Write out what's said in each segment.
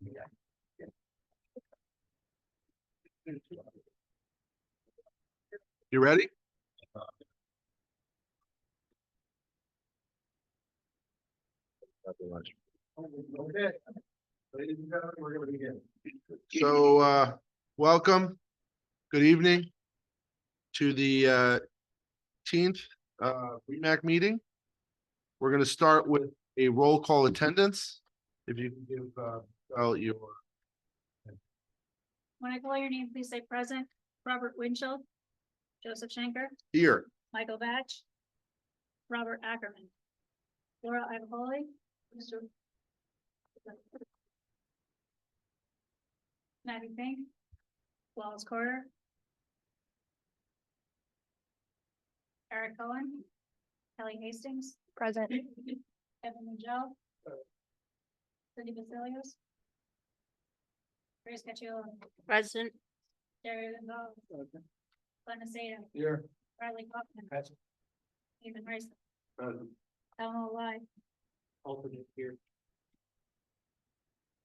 You ready? Okay. Ladies and gentlemen, we're gonna begin. So, welcome, good evening to the 10th REMAC meeting. We're gonna start with a roll call attendance. If you can give out your When I call your name, please say present. Robert Winchell, Joseph Schenker, here. Michael Batch, Robert Ackerman, Laura Ivaholi, Mr. Matty Pink, Wallace Carter, Eric Cohen, Kelly Hastings, Present. Kevin Minjell, Cindy Basilios, Grace Cacciolo, Present. Jerry Gonzalez, Glenn Asada, Here. Riley Kaufman, Present. Ethan Rice, Present. Eleanor Lai, Alternate here.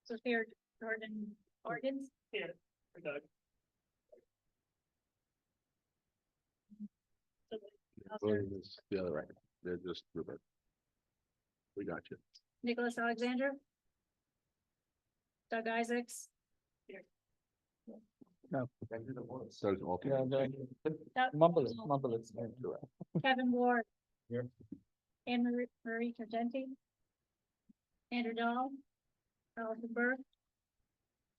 Sophia Jordan Organs, Here. The other way. They're just revert. We got you. Nicholas Alexander, Doug Isaacs, So it's alternate. Kevin Ward. Here. Anne Marie Tragenti, Andrew Dahl, Allison Burke,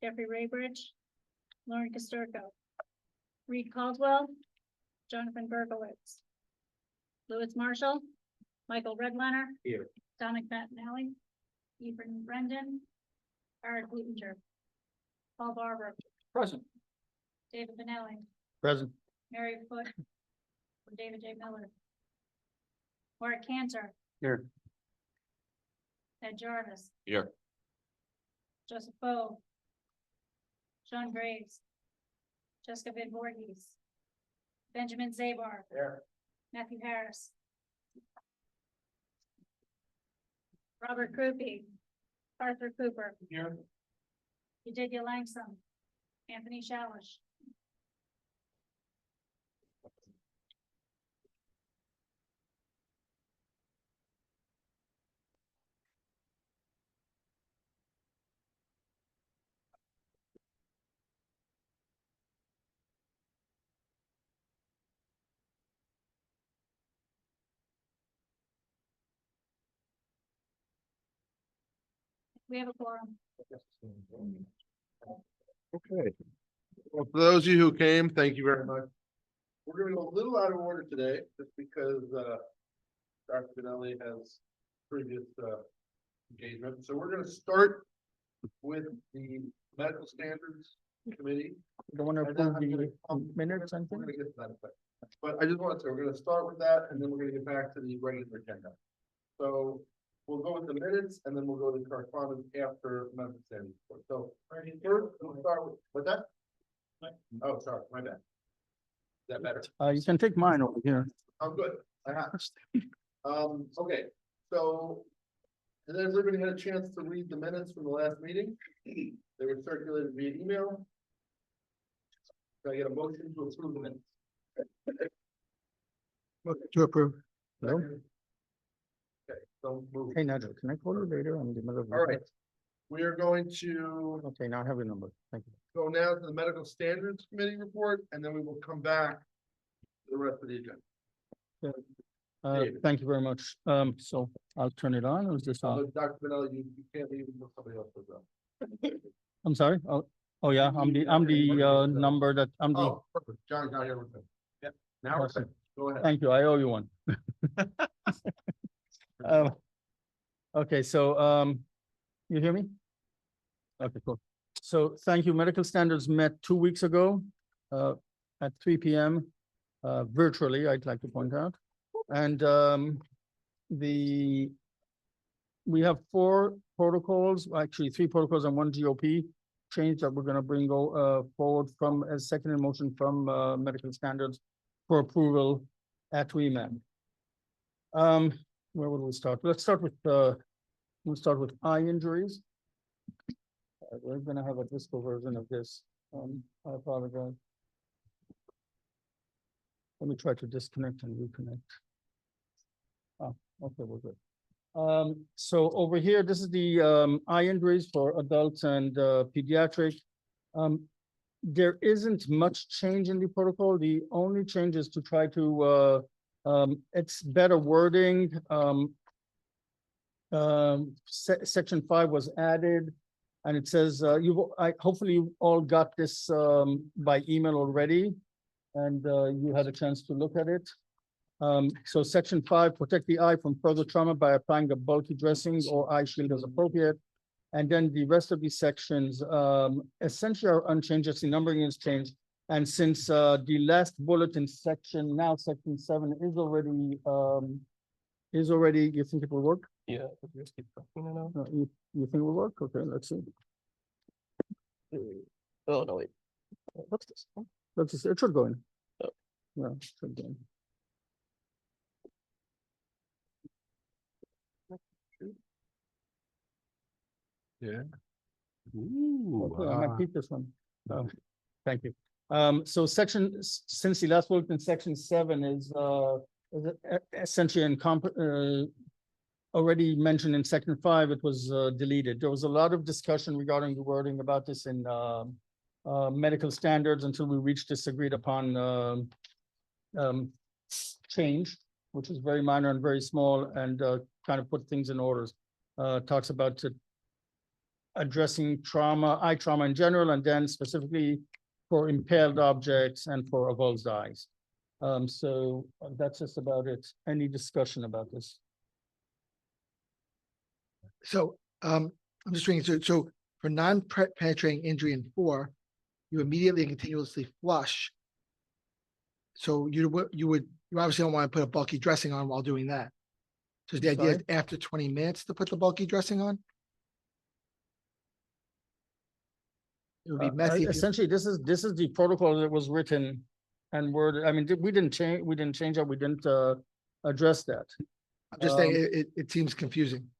Jeffrey Raybridge, Lauren Casturco, Reed Caldwell, Jonathan Berkowitz, Louis Marshall, Michael Redlener, Here. Dominic Bettinelli, Ethan Brendan, Eric Blutenger, Paul Barber, Present. David Benelli, Present. Mary Foote, David J. Miller, Warwick Cantor, Here. Ed Jarvis, Here. Joseph Bowe, Sean Graves, Jessica Vid Voorhees, Benjamin Zabar, Here. Matthew Harris, Robert Krupe, Arthur Cooper, Here. Edithia Langston, Anthony Shalish, we have a quorum. Okay. Well, for those of you who came, thank you very much. We're gonna go a little out of order today, just because Dr. Benelli has previous engagement. So we're gonna start with the medical standards committee. Don't want to And then approve I'm the gonna- minutes and We're things? gonna get to that in a second. But I just want to say, we're gonna start with that, and then we're gonna get back to the regular agenda. So we'll go with the minutes, and then we'll go to correspondence after medical standards. So first, we'll start with that. Oh, sorry, my bad. Is that better? You can take mine over here. I'm good. I have. Okay, so. Has everybody had a chance to read the minutes from the last meeting? They were circulated via email. Can I get a motion to approve the minutes? To approve. No? Okay, so move. Hey, Nadia, can I call you later? I'm in the middle of. All right. We are going to Okay, now I have your number. Thank you. go now to the medical standards committee report, and then we will come back to the rest of the agenda. David. Thank you very much. So I'll turn it on, or is this on? Dr. Benelli, you can't leave until somebody else does that. I'm sorry? Oh, yeah, I'm the number that, I'm the, Oh, perfect. John's not here with me. Yeah, now we're set. Go ahead. thank you, I owe you one. Okay, so, you hear me? Okay, cool. So thank you. Medical Standards met 2 weeks ago, at 3 p.m. Virtually, I'd like to point out. And, we have 4 protocols, actually 3 protocols and 1 GOP change that we're gonna bring forward from a second in motion from, Medical Standards for approval at REMAC. Where would we start? Let's start with eye injuries. We're gonna have a disco version of this. I apologize. Let me try to disconnect and reconnect. Oh, okay, we're good. So over here, this is the eye injuries for adults and pediatric. There isn't much change in the protocol. The only change is to try to it's better wording. Section 5 was added, and it says hopefully you all got this by email already, and you had a chance to look at it. So section 5, protect the eye from further trauma by applying a bulky dressing or eye shield as appropriate. And then the rest of these sections essentially are unchanged, just the numbering is changed. And since the last bullet in section 7 is already, you think it will work? Yeah. No, you think it will work? Okay, let's see. Oh, no, wait. What's this? Let's just, it should go in. Oh. Yeah, it should go in. Yeah. Okay, I might keep this one. Thank you. So since the last bullet in section 7 is essentially already mentioned in section 5, it was deleted. There was a lot of discussion regarding the wording about this in medical standards until we reached this agreed upon change, which is very minor and very small, and kind of put things in orders. Talks about addressing trauma, eye trauma in general, and then specifically for impaled objects and for avulsed eyes. So that's just about it. Any discussion about this? So I'm just reading, so for non-penetrating injury in 4, you immediately and continuously flush. So you obviously don't want to put a bulky dressing on while doing that. So the idea is Sorry? after 20 minutes to put the bulky dressing on? It would be messy. if you- Essentially, this is the protocol that was written and worded. I mean, we didn't change it. We didn't address that. I'm just saying, it seems confusing.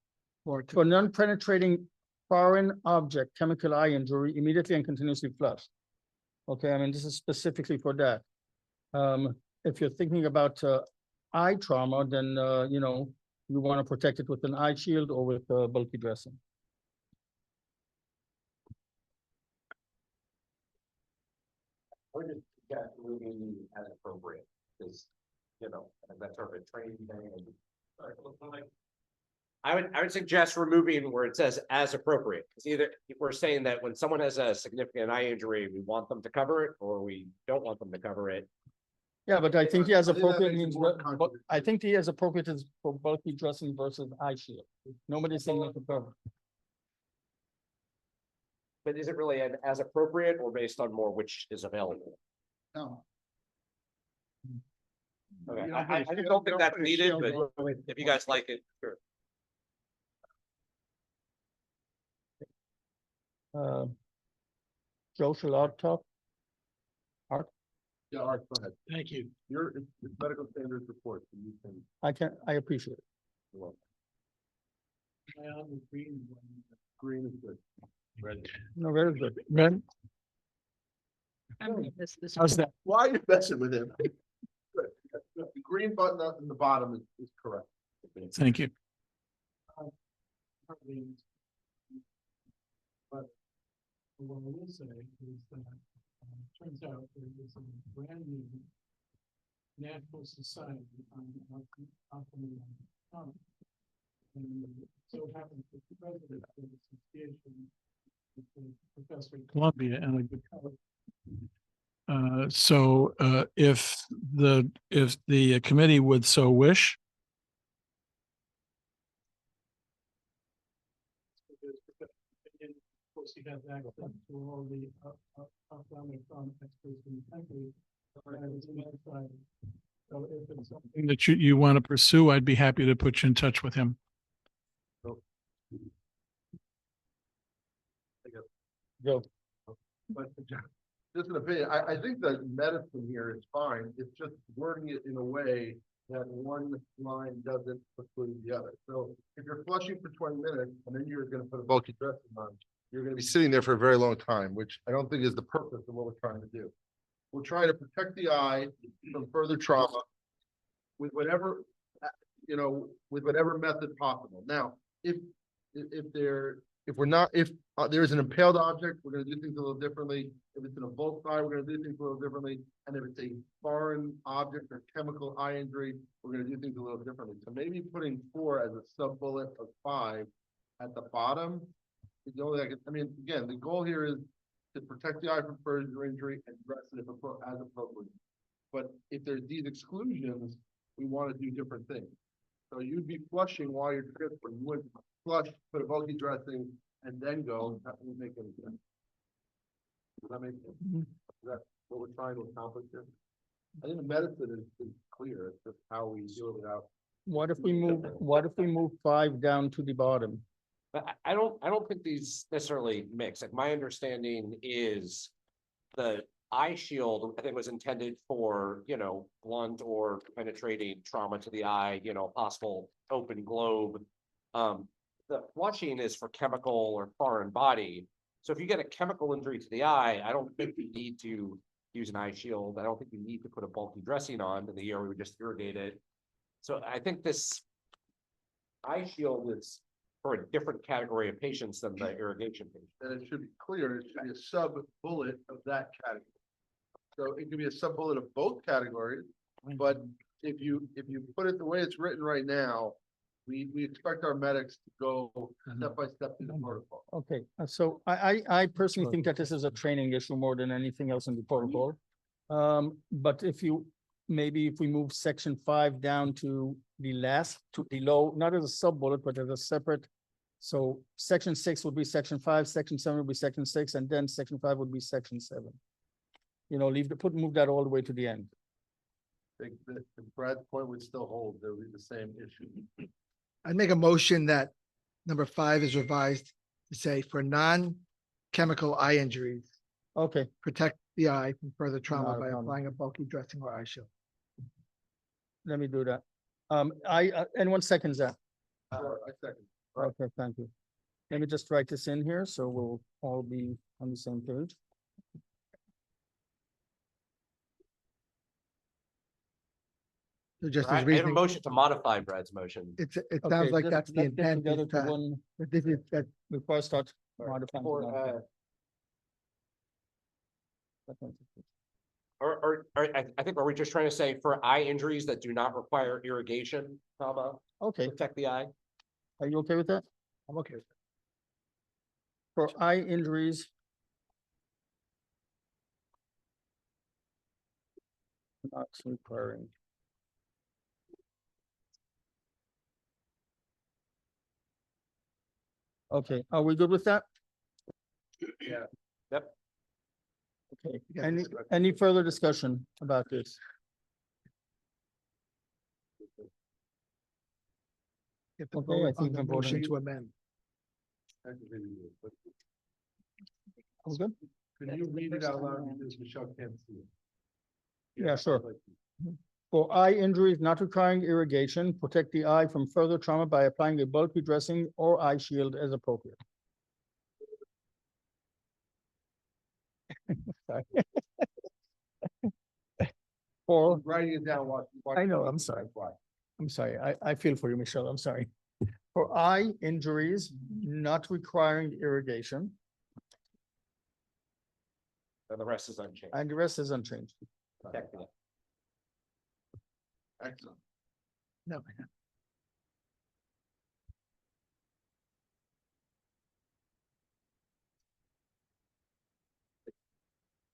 For non-penetrating foreign object, chemical eye injury, immediately and continuously flush. Okay, I mean, this is specifically for that. If you're thinking about eye trauma, then you know, you want to protect it with an eye shield or with bulky dressing. Or just get moving as appropriate, because, you know, that's sort of a training thing. I would suggest removing where it says as appropriate, because either we're saying that when someone has a significant eye injury, we want them to cover it, or we don't want them to cover it. Yeah, but I think he has I think that appropriate makes it means, more but I think he has appropriate is for bulky dressing versus eye shield. Nobody's saying not to cover. But is it really an as appropriate or based on more which is available? No. Okay, You don't I put a just shield- don't think you that's put a needed, shield but on- if you guys like it, sure. Joe, shall I talk? Yeah, Art, go ahead. Thank you. It's medical standards report, so you can. I appreciate it. Green is good. No, very good. Ren, This how's that? Why are you messing with him? Good. The green button up in the bottom is correct. Thank you. But what I will say is that turns out there is a brand new natural society on Alchemy. And so happens that the president of the association is a professor at Columbia and a good colleague. So if the committee would so wish, And of course, he has access to all the ophthalmic experts in the country. And it's notified. So if it's something that you want to pursue, I'd be happy to put you in touch with him. Joe. But just an opinion, I think that medicine here is fine. It's just wording it in a way that one line doesn't preclude the other. So if you're flushing for 20 minutes and then you're gonna put a bulky dressing on, you're gonna be sitting there for a very long time, which I don't think is the purpose of what we're trying to do. We're trying to protect the eye from further trauma with whatever, with whatever method possible. Now, if there's an impaled object, we're gonna do things a little differently. If it's in a bolt eye, we're gonna do things a little differently. And if it's a foreign object or chemical eye injury, we're gonna do things a little differently. So maybe putting 4 as a sub bullet of 5 at the bottom. is the only thing again, the goal here is to protect the eye from further injury and address it as appropriate. But if there's these exclusions, we want to do different things. So you'd be flushing while you're transporting. You wouldn't flush, put a bulky dressing, and then go. That would make any sense. Does that make sense? Is that what we're trying to accomplish here? I think the medicine is clear. It's just how we do it without. What if we move 5 down to the bottom? But I don't think these necessarily mix. Like my understanding is the eye shield, I think, was intended for, blunt or penetrating trauma to the eye, possible open globe. The flushing is for chemical or foreign body. So if you get a chemical injury to the eye, I don't think you need to use an eye shield. I don't think you need to put a bulky dressing on in the ear. We would just irrigate it. So I think this eye shield is for a different category of patients than the irrigation patient. And it should be clear, it should be a sub bullet of that category. So it could be a sub bullet of both categories, but if you put it the way it's written right now, we expect our medics to go step by step through the protocol. Okay, so I personally think that this is a training issue more than anything else in the protocol. But if we move section 5 down to the low, not as a sub bullet, but as a separate. So section 6 would be section 5, section 7 would be section 6, and then section 5 would be section 7. Move that all the way to the end. I think that Brad's point would still hold, there would be the same issue. I'd make a motion that number 5 is revised to say for non-chemical eye injuries, Okay, protect the eye from further trauma Not a by problem. applying a bulky dressing or eye shield. let me do that. Anyone seconds that? Sure, I second. Okay, thank you. Let me just write this in here, so we'll all be on the same page. So just I as have a reasoning, motion to modify Brad's motion. it Okay, sounds like let's- that's the let's get intent. together is to that- one- that this is, that Before I start Or- modifying. or, the motion. I think, are we just trying to say for eye injuries that do not require irrigation, Okay, protect the eye? are you okay with that? I'm okay with that. For eye injuries. Not requiring. Okay, are we good with that? Yeah. Yep. Okay, You got any, this. any further discussion about this? You have to Okay, vote I on think the I'm voting. motion to amend. All good? Can you read it out loud because Michelle can't see it? Yeah, sure. For eye injuries not requiring irrigation, protect the eye from further trauma by applying a bulky dressing or eye shield as appropriate. Sorry. For, Writing it down. I know, I'm sorry. I'm sorry, I feel for you, Michelle, I'm sorry. For eye injuries not requiring irrigation, And the rest is unchanged. and the rest is unchanged. Protect the eye. Excellent. No,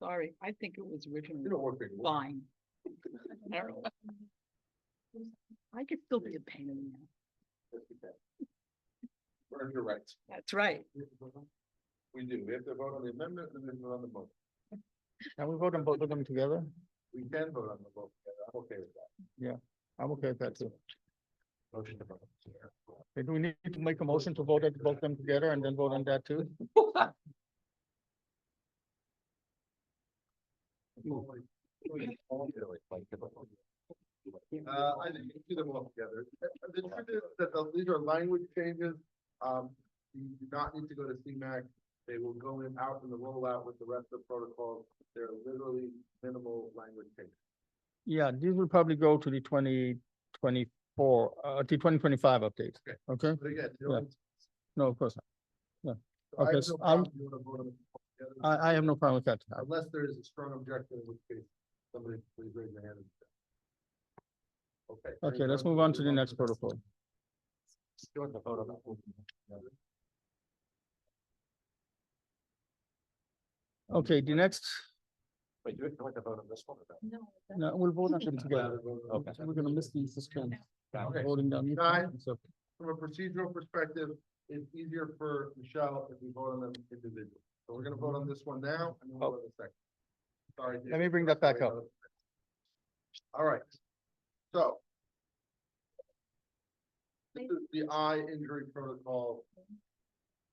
Sorry, I think it was originally You don't work very well. fine. I don't know. I could still be a pain in the ass. Earn your rights. That's right. We do. We have to vote on the amendment and then vote on the motion. Can we vote on both of them together? We can vote on the vote together. I'm okay with that. I'm okay with that too. Motion to vote. Okay, do we need to make a motion to vote both of them together and then vote on that too? I think you do them all together. The truth is that these are language changes. You do not need to go to CMAC. They will go in out in the rollout with the rest of the protocols. They're literally minimal language changes. Yeah, these will probably go to the 2024, the 2025 update. Okay. Okay, But again, Yeah. No, of course not. I Okay, have so no problem if you wanna vote on it together. I have no problem with that. Unless there is a strong objection, in which case, somebody please raise their hand. Okay. Okay, let's move on to the next protocol. You want to vote on that? Okay, the next, Wait, do you want to vote on this one or that? no, we'll vote on them together. Okay. We're gonna miss these suspense. Okay. Voting down. Guys. So, From a procedural perspective, it's easier for Michelle if we vote on them individually. So we're gonna vote on this one now, and then we'll vote on the second. Sorry. Dave. Let me bring that back up. All right. So. This is the eye injury protocol.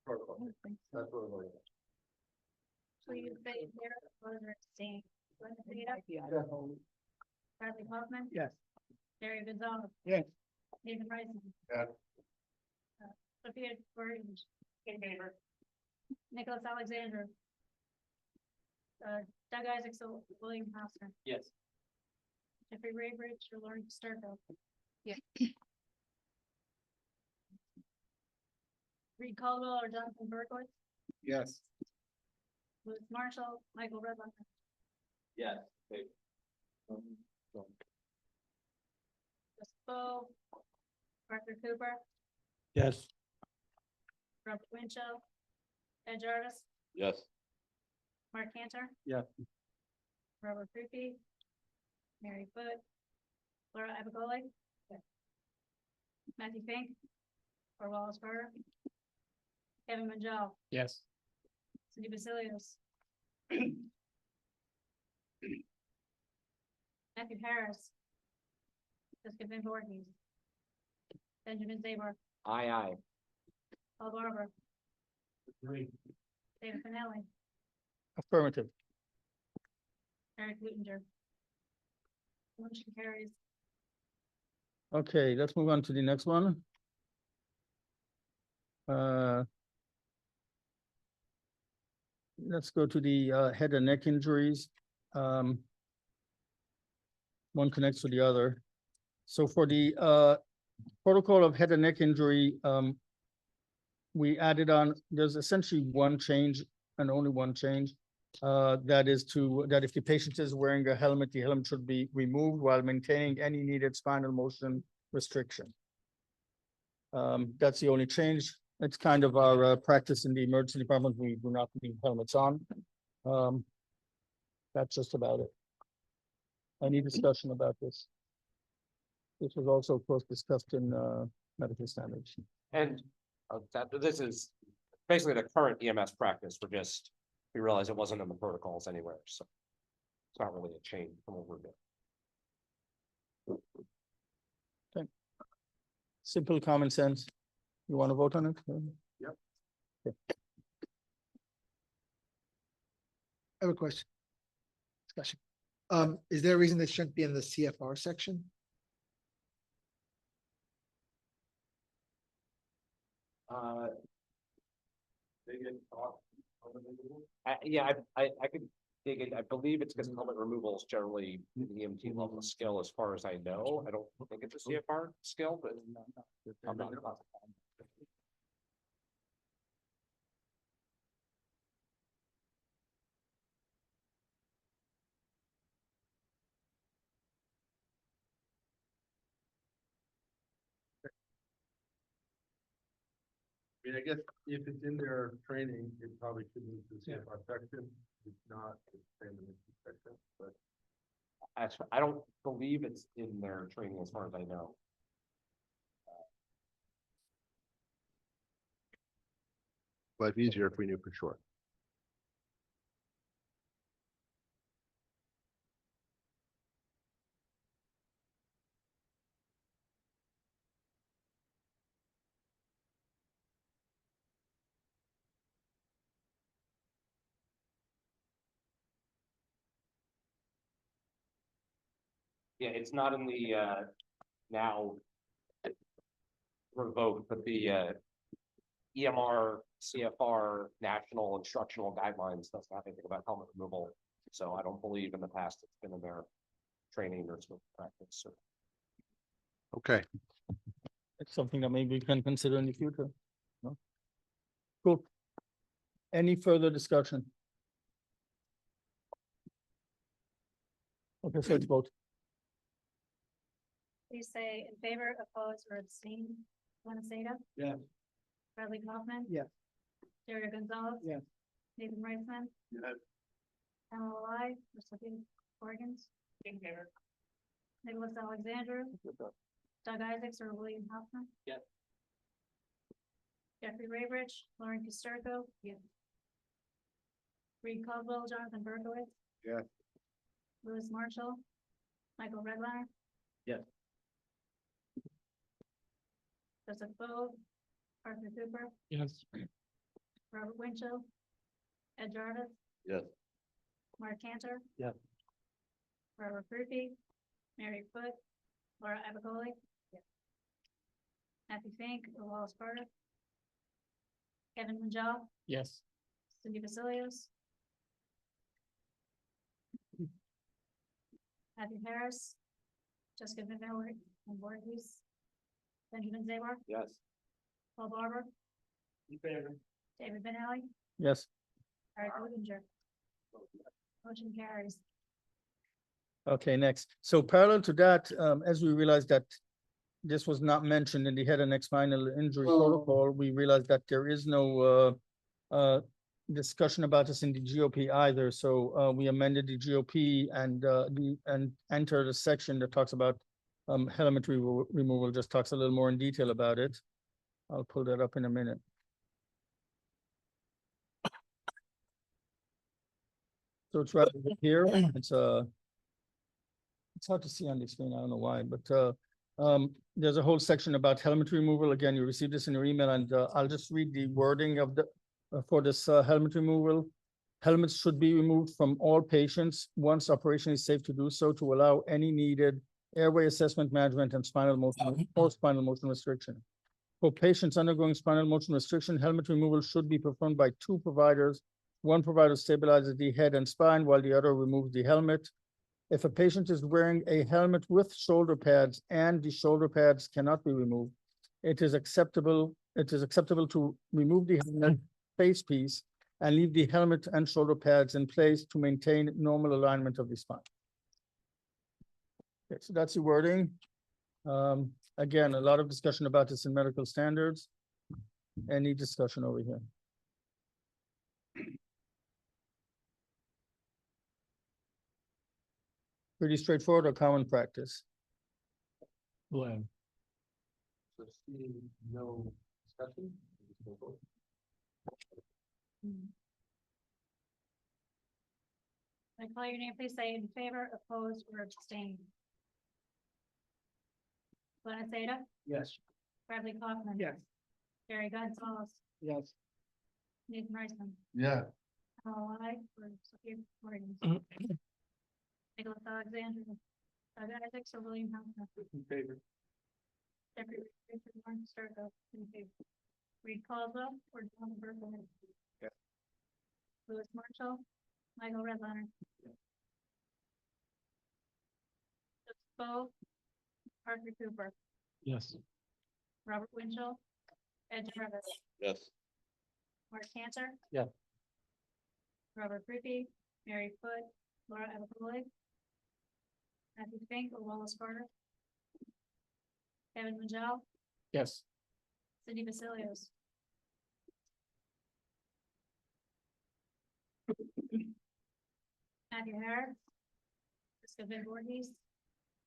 Protocol. That's what we're voting on. So you say there, was abstaining. Bradley Hoffman. Yes. Jerry Gonzalez. Yes. Nathan Rice. Yeah. Sophia Gordon. In favor. Nicholas Alexander. Doug Isaacson, William Hauser. Yes. Jeffrey Raybridge, or Lauren Starkville. Yeah. Reed Caldwell or Jonathan Berkowitz. Yes. Louis Marshall, Michael Redlander. Yes. Jessica Bo. Arthur Cooper, Yes. Robert Winchell. Ed Jarvis, Yes. Mark Cantor. Yeah. Robert Rupi. Mary Foot. Laura Abigoli. Matthew Fink. Or Wallace Carter. Kevin Manjal. Yes. Cindy Basilios. Matthew Harris. Jessica Van Voorhees. Benjamin Zabor. Aye. Paul Barber. Agree. David Finelli. affirmative. Eric Luttinger. Motion carries. Okay, let's move on to the next one. Let's go to the head and neck injuries. One connects to the other. So for the protocol of head and neck injury, we added on, there's essentially one change and only one change. That is that if the patient is wearing a helmet, the helmet should be removed while maintaining any needed spinal motion restriction. That's the only change. It's kind of our practice in the emergency department. We do not leave helmets on. That's just about it. Any discussion about this? This was also, of course, discussed in medical standards. And this is basically the current EMS practice. We realized it wasn't in the protocols anywhere, so it's not really a change from what we're doing. Simple common sense. You want to vote on it? Yep. Okay. I have a question. Discussion. Is there a reason this shouldn't be in the CFR section? Yeah, I could dig it. I believe it's because helmet removal is generally an EMT level skill, as far as I know. I don't think it's a CFR skill, but I'm not positive. I mean, I guess if it's in their training, it probably should move to the CFR section. It's not, it's in the section, but. Actually, I don't believe it's in their training, as far as I know. Life easier if we knew for sure. Yeah, it's not in the now revoked, but the EMR CFR national instructional guidelines doesn't have anything about helmet removal. So I don't believe in the past it's been in their training or scope of practice. So Okay, It's something that maybe we can consider in the future. No? Cool. Any further discussion? Okay, so it's vote. Please say in favor, oppose, or abstain. Glenn Seta? Yeah. Bradley Kaufman? Yes. Jerry Gonzalez? Yes. Nathan Reisman? Yes. Alan Lai, Sophie Morgans? In favor. Nicholas Alexander? Doug Isaacs or William Hoffman? Yes. Jeffrey Raybridge, Lauren Pistarco? Yes. Reed Caldwell, Jonathan Berkowitz? Yes. Louis Marshall? Michael Redline? Yes. Joseph Bo? Arthur Cooper? Yes. Robert Winchell? Ed Jarvis? Yes. Mark Cantor? Yes. Robert Rupi? Mary Foot? Laura Abacoli? Yes. Matthew Fink, or Wallace Carter? Kevin Majal? Yes. Cindy Basilios? Matthew Harris? Jessica Vanderwerk and Voorhees? Benjamin Zabar? yes. Paul Barber? In favor. David Benelli? Yes. Eric Oettinger? Motion carries. Okay, next. So parallel to that, as we realized that this was not mentioned in the head and neck spinal injury protocol, we realized that there is no discussion about this in the GOP either. So we amended the GOP and entered a section that talks about helmet removal, just talks a little more in detail about it. I'll pull that up in a minute. So it's right over here. It's hard to see on the screen. I don't know why, but there's a whole section about helmet removal. Again, you received this in your email, and I'll just read the wording of the for this helmet removal. Helmets should be removed from all patients once operation is safe to do so, to allow any needed airway assessment management and spinal motion or spinal motion restriction. For patients undergoing spinal motion restriction, helmet removal should be performed by two providers. One provider stabilizes the head and spine while the other removes the helmet. If a patient is wearing a helmet with shoulder pads and the shoulder pads cannot be removed, it is acceptable to remove the helmet face piece and leave the helmet and shoulder pads in place to maintain normal alignment of the spine. Okay, so that's the wording. Again, a lot of discussion about this in medical standards. Any discussion over here? Pretty straightforward or common practice? Glenn. So seeing no discussion. I call your name, please say in favor, opposed, or abstain. Glenn Seta? Yes. Bradley Kaufman? Yes. Jerry Gonzalez? Yes. Nathan Reisman? Yeah. Alan Lai, or Sophie Morgans? Nicholas Alexander? Doug Isaacs or William Hoffman? In favor. Jeffrey Richard Warren Starko? In favor. Reed Caldwell or John Berkowitz? Yes. Louis Marshall? Michael Redline? Bo? Arthur Cooper? Yes. Robert Winchell? Ed Jarvis? Yes. Mark Cantor? Yeah. Robert Rupi? Mary Foot? Laura Abacoli? Matthew Fink or Wallace Carter? Kevin Majal? Yes. Cindy Basilios? Matthew Harris? Jessica Voorhees?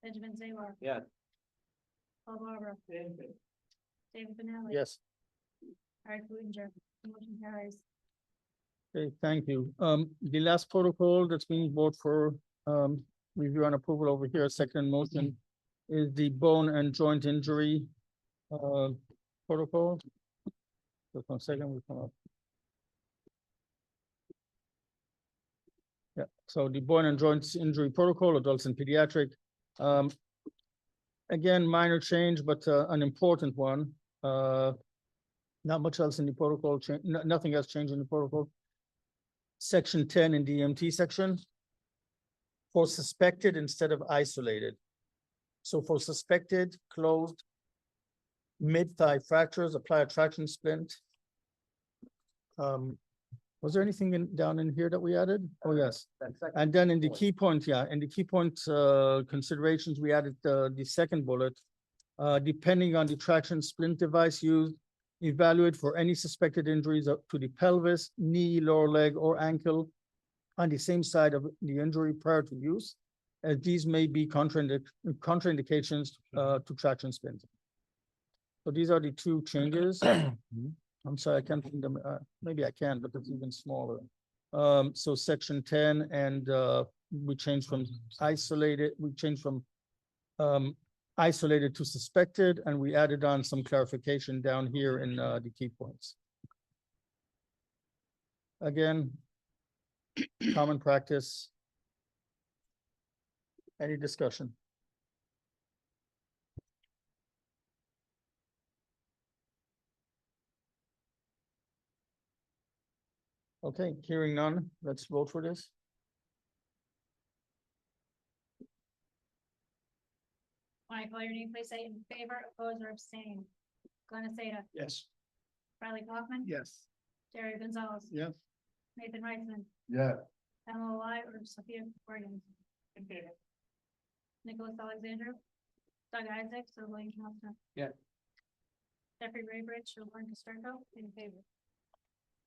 Benjamin Zabar? Yeah. Paul Barber? In favor. David Benelli? Yes. Eric Oettinger? Motion carries. Okay, thank you. The last protocol that's being brought for review and approval over here, second motion, is the bone and joint injury protocol. Just 1 second, we come up. Yeah, so the bone and joints injury protocol, adults and pediatric. Again, minor change, but an important one. Not much else in the protocol, nothing else changed in the protocol. Section 10 in DMT section. For suspected instead of isolated. So for suspected, closed. Mid-thigh fractures, apply a traction splint. Was there anything down in here that we added? Oh, yes. And then in the key point, in the key point considerations, we added the second bullet. Depending on the traction splint device used, evaluate for any suspected injuries up to the pelvis, knee, lower leg, or ankle on the same side of the injury prior to use, as these may be contraindications to traction splint. So these are the two changes. I'm sorry, I can't think them, maybe I can, but it's even smaller. So section 10 and we changed from isolated to suspected, and we added on some clarification down here in the key points. Again, common practice. Any discussion? Okay, hearing none, let's vote for this. When I call your name, please say in favor, oppose, or abstain. Glenn Aceda, Yes. Riley Kaufman. Yes. Jerry Gonzalez. Yes. Nathan Reitzman, Yeah. MLI or Sophia Morgan. In favor. Nicholas Alexander, Doug Isaacs, or William Johnson. Yeah. Jeffrey Raybridge or Warren Castarco, in favor.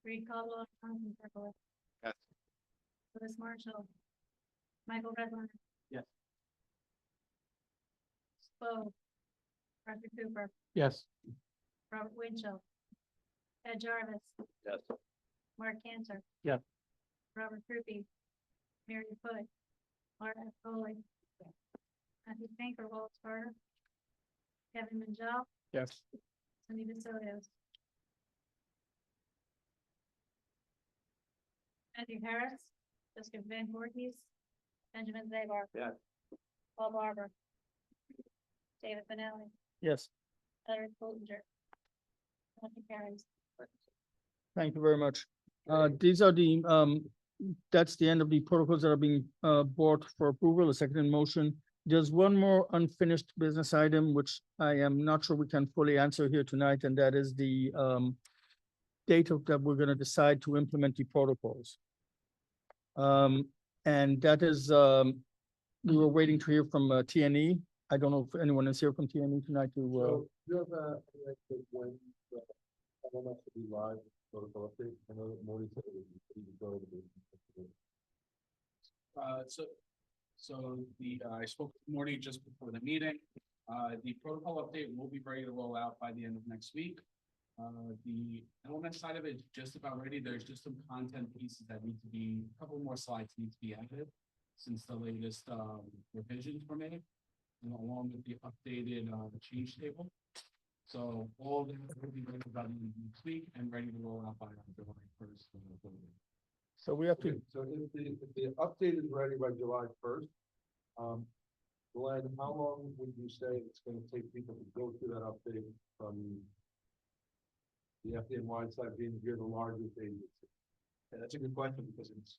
Reed Caldwell, Jonathan Kirkowitz. Yes. Louis Marshall. Michael Redline. Yes. Spo. Arthur Cooper, Yes. Robert Winchell. Ed Jarvis. Yes. Mark Cantor. Yes. Robert Krupe. Mary Foot. Art F. Foley. Matthew Finker, Wallace Carter. Kevin Minjell, Yes. Cindy DeSoto. Matthew Harris, Jessica Van Voorhees, Benjamin Zabar. Yeah. Paul Barber. David Benelli, Yes, Eric Boltinger. Motion carries. thank you very much. These are the, that's the end of the protocols that are being brought for approval, a second in motion. There's one more unfinished business item, which I am not sure we can fully answer here tonight, and that is the date of that we're gonna decide to implement the protocols. And that is, we were waiting to hear from TNE. I don't know if anyone is here from TNE tonight to, So, you have when the LMS will be live, protocol update, I know that Morty said it would be go to the. So the, I spoke to Morty just before the meeting. The protocol update will be ready to roll out by the end of next week. The element side of it is just about ready. There's just some content pieces that need to be, a couple more slides need to be added since the latest, revisions were made, and along with the updated, change table. So all of them will be ready by the end of next week and ready to roll out by July 1st. so we have to, So if the update is ready by July 1st, Glenn, how long would you say it's gonna take people to go through that update from the FDNY side being here the largest agency? Yeah, that's a good question because it's.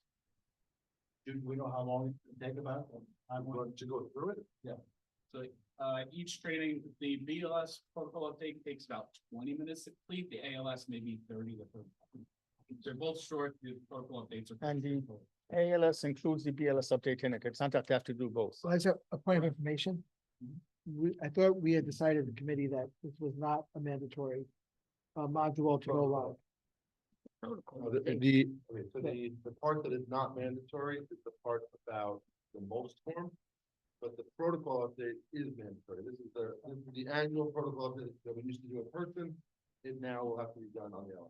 Do we know how long it take about? I'm going to go through it. So, each training, the BLS protocol update takes about 20 minutes to complete, the ALS maybe 30 to 35. They're both short, the protocol updates are. And the ALS includes the BLS update in it. It's not that they have to do both. So as a point of information, I thought we had decided in the committee that this was not a mandatory module to go live. Okay, so the part that is not mandatory is the part about the most form, but the protocol update is mandatory. This is the annual protocol update that we used to do in person. It now will have to be done on the LMS.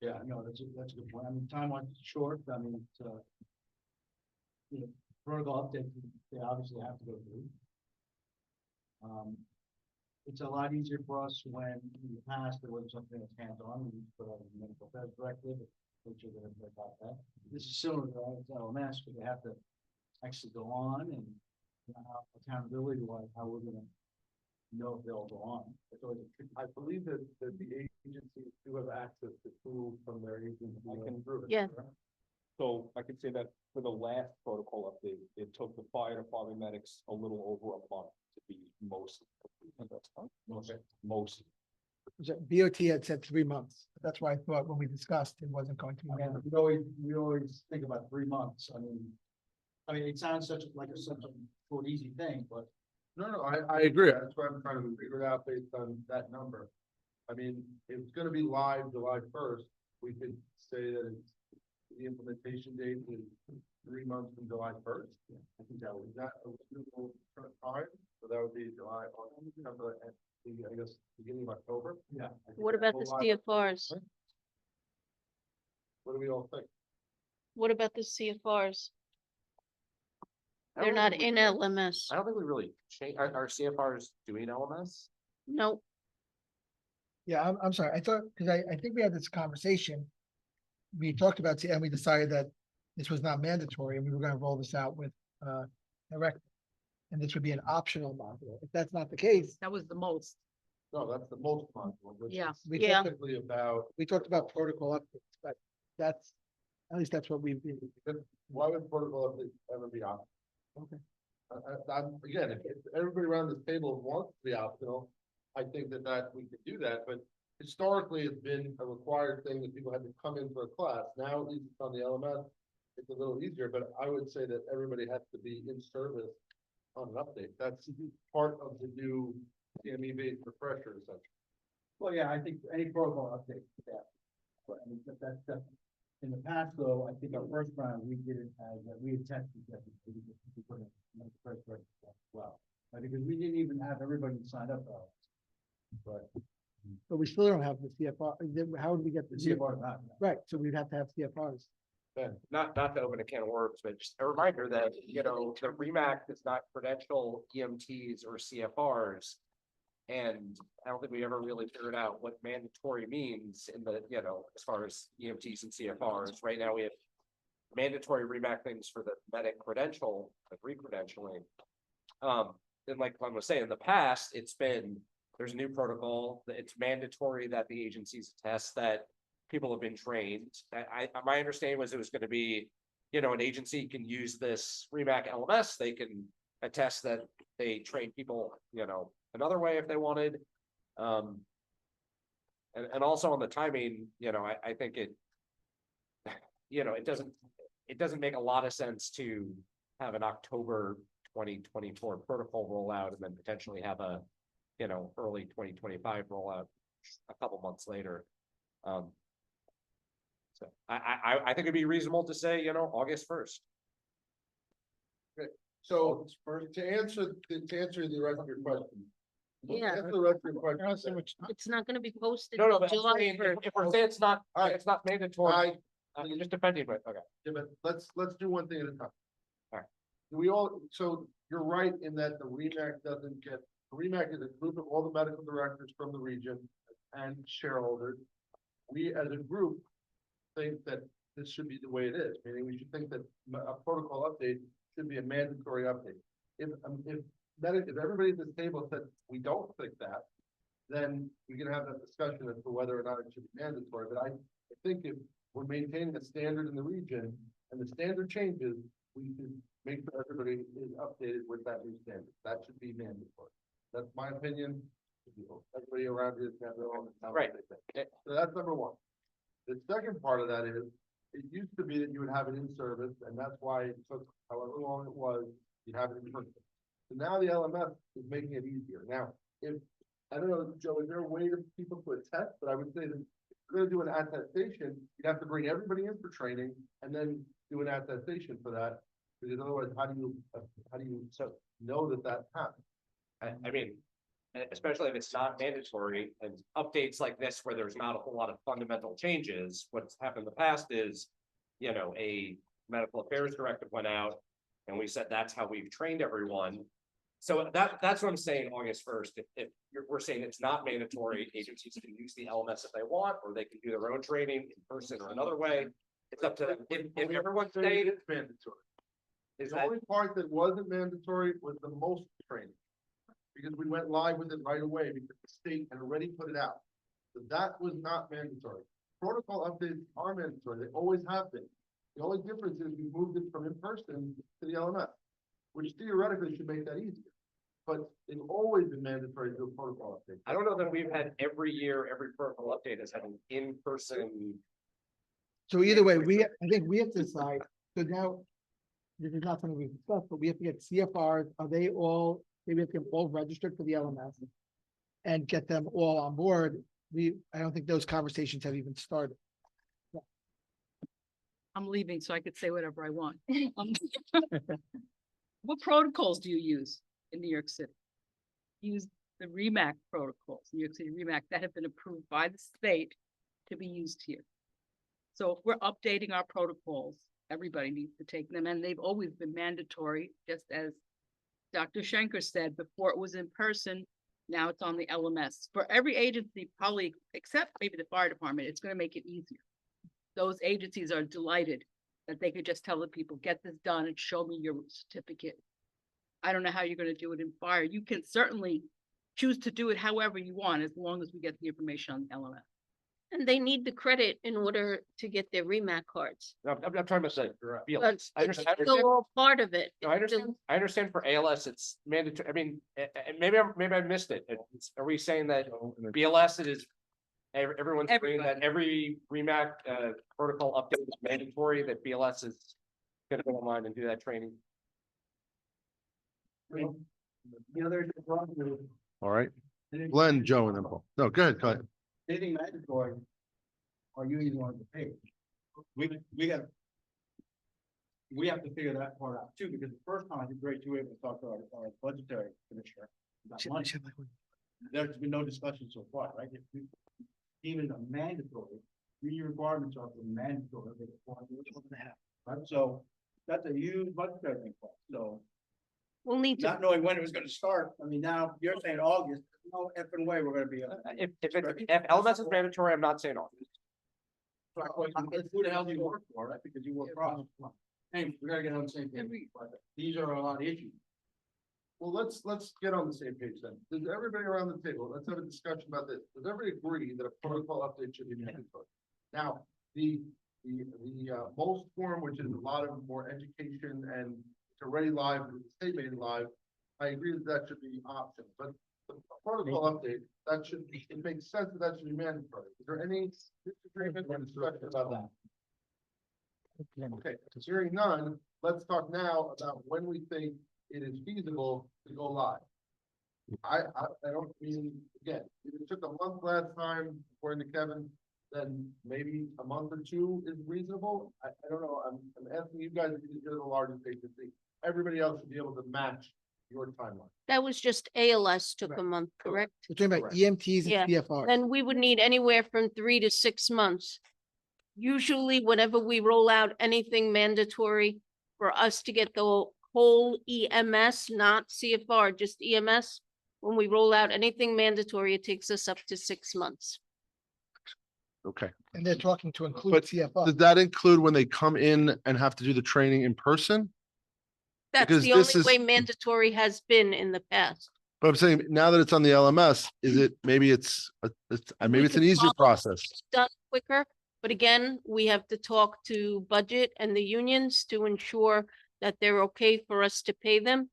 Yeah, no, that's a good point. I mean, time-wise, it's short. I mean, it's, you know, protocol update, they obviously have to go through. It's a lot easier for us when in the past there was something that's hands-on, we used to put out a medical affairs directive, which are gonna about that. This is similar to LMS, but they have to actually go on and, you know, how accountability wise, how we're gonna know if they'll go on. So I believe that the agencies do have access to tools from their agency. Yeah. So I could say that for the last protocol update, it took the fire department medics a little over a month to be most. Most. BOT had said 3 months. That's why I thought when we discussed, it wasn't going to be mandatory. we always think about 3 months. I mean, it sounds such a short, easy thing, but. No, I agree. That's why I'm trying to figure it out based on that number. I mean, if it's gonna be live July 1st, we could say that it's, the implementation date is 3 months from July 1st. I think that was not a reasonable time, so that would be July, August, September, and I guess beginning of October. Yeah. I think What about the that's a lot. CFRs? What do we all think? What about the CFRs? I They're don't not think we- in LMS. I don't think we really change, our CFRs doing LMS? No, Yeah, I'm sorry. I thought, because I think we had this conversation. We talked about, and we decided that this was not mandatory and we were gonna roll this out with direct. And this would be an optional module. If that's not the case, that was the most. No, that's the most module, which Yeah. is we Yeah. typically about, we talked about protocol updates, but that's, at least that's what we've been. why would protocol updates ever be optional? Okay. Again, if everybody around this table wants to be optional, I think that we could do that, but historically, it's been a required thing that people had to come in for a class. Now, at least on the LMS, it's a little easier, but I would say that everybody has to be in service on an update. That's part of the new CME-based refresher essentially. Well, yeah, I think any protocol update, yeah. But I mean, that's, in the past though, I think our first round, we did it as, we had tested that. We put it in the first round as well. Because we didn't even have everybody signed up though. But we still don't have the CFR. Then how would we get the The CFR not. Right, so we'd have to have CFRs. Not to open a can of worms, but just a reminder that, the REMAC does not credential EMTs or CFRs. And I don't think we ever really figured out what mandatory means in the, as far as EMTs and CFRs. Right now, we have mandatory REMAC things for the medic credential, like re-credentialing. And like Glenn was saying, in the past, there's a new protocol, that it's mandatory that the agencies attest that people have been trained. My understanding was it was gonna be, an agency can use this REMAC LMS, they can attest that they train people, another way if they wanted. And also on the timing, I think it, it doesn't make a lot of sense to have an October 2024 protocol rollout and then potentially have a, early 2025 rollout a couple months later. So I think it'd be reasonable to say, August 1st. So to answer the rest of your question. Yeah. Answer the rest of your question. It's not gonna be posted No, till but I'm July saying, 1st. if we're saying it's not mandatory, I, I'm just defending it, okay. yeah, but let's do one thing at a time. Alright. We all, so you're right in that the REMAC doesn't get, REMAC is a group of all the medical directors from the region and shareholders. We as a group think that this should be the way it is, meaning we should think that a protocol update should be a mandatory update. If everybody at this table said we don't think that, then we can have that discussion as to whether or not it should be mandatory. But I think if we're maintaining a standard in the region and the standard changes, we should make sure everybody is updated with that new standard. That should be mandatory. That's my opinion. Everybody around here has their own. Right. So that's number one. The second part of that is, it used to be that you would have it in service, and that's why it took however long it was, you'd have it in person. So now the LMS is making it easier. Now, I don't know, Joe, is there a way for people to attest? But I would say that if you're gonna do an attestation, you'd have to bring everybody in for training and then do an attestation for that. Because otherwise, how do you know that happened? I mean, especially if it's not mandatory and updates like this where there's not a whole lot of fundamental changes, what's happened in the past is, a medical affairs directive went out and we said that's how we've trained everyone. So that's what I'm saying, August 1st, if we're saying it's not mandatory, agencies can use the LMS if they want, or they can do their own training in person or another way. It's up to them. If everyone's saying It's mandatory. is The that, only part that wasn't mandatory was the most training. because we went live with it right away because the state had already put it out. So that was not mandatory. Protocol updates are mandatory. They always have been. The only difference is we moved it from in-person to the LMS, which theoretically should make that easier. But it's always been mandatory to do a protocol update. I don't know that we've had every year, every protocol update has had an in-person. So either way, I think we have to decide, so now, this is not something we discussed, but we have to get CFRs, are they all, maybe we have to get them all registered for the LMS and get them all on board. I don't think those conversations have even started. I'm leaving so I could say whatever I want. What protocols do you use in New York City? Use the REMAC protocols, New York City REMAC, that have been approved by the state to be used here. So if we're updating our protocols, everybody needs to take them, and they've always been mandatory, just as Dr. Schenker said, before it was in person, now it's on the LMS. For every agency, probably, except maybe the fire department, it's gonna make it easier. Those agencies are delighted that they could just tell the people, get this done and show me your certificate. I don't know how you're gonna do it in fire. You can certainly choose to do it however you want, as long as we get the information on the LMS. And they need the credit in order to get their REMAC cards. I'm not trying to say. But I it's understand. still all part of it. No, I understand for ALS, it's mandatory. I mean, maybe I missed it. Are we saying that BLS it is? Everyone's agreeing that every REMAC protocol update is mandatory, that BLS is gonna go online and do that training. The other problem All right, is. Glenn, Joe, and then Paul. No, go ahead. Anything mandatory, are you even on the page? We have to figure that part out too, because the first time I think Ray, you were able to talk to our budgetary commissioner about money. There's been no discussion so far, right? If we- Even a mandatory, 3 requirements are mandatory. Right, so that's a huge budgetary thing, so We'll need to, not knowing when it was gonna start, I mean, now you're saying August, no effing way we're gonna be. If LMS is mandatory, I'm not saying all. Who the hell do you work for, right? Because you work for us. Hey, we gotta get on the same page. These are a lot of issues. Well, let's get on the same page then. Does everybody around the table, let's have a discussion about this. Does everybody agree that a protocol update should be mandatory? Now, the most form, which is a lot of more education and it's already live, the state made it live. I agree that should be option, but the protocol update, that should be, it makes sense that should be mandatory. Is there any disagreement or discussion about that? Okay, hearing none, let's talk now about when we think it is feasible to go live. I don't mean, again, if it took a month last time, according to Kevin, then maybe a month or 2 is reasonable. I don't know, I'm asking you guys, because you're the largest agency, everybody else should be able to match your timeline. that was just ALS took a Correct. month, correct? We're talking about Correct. EMTs Yeah. and CFRs. Then we would need anywhere from 3 to 6 months. Usually whenever we roll out anything mandatory for us to get the whole EMS, not CFR, just EMS. When we roll out anything mandatory, it takes us up to 6 months. Okay. And they're talking to include But CFR. Does that include when they come in and have to do the training in person? That's Because the only this is- way mandatory has been in the past. But I'm saying now that it's on the LMS, is it, maybe it's maybe it's an could easier probably process. Done quicker, but again, we have to talk to budget and the unions to ensure that they're okay for us to pay them.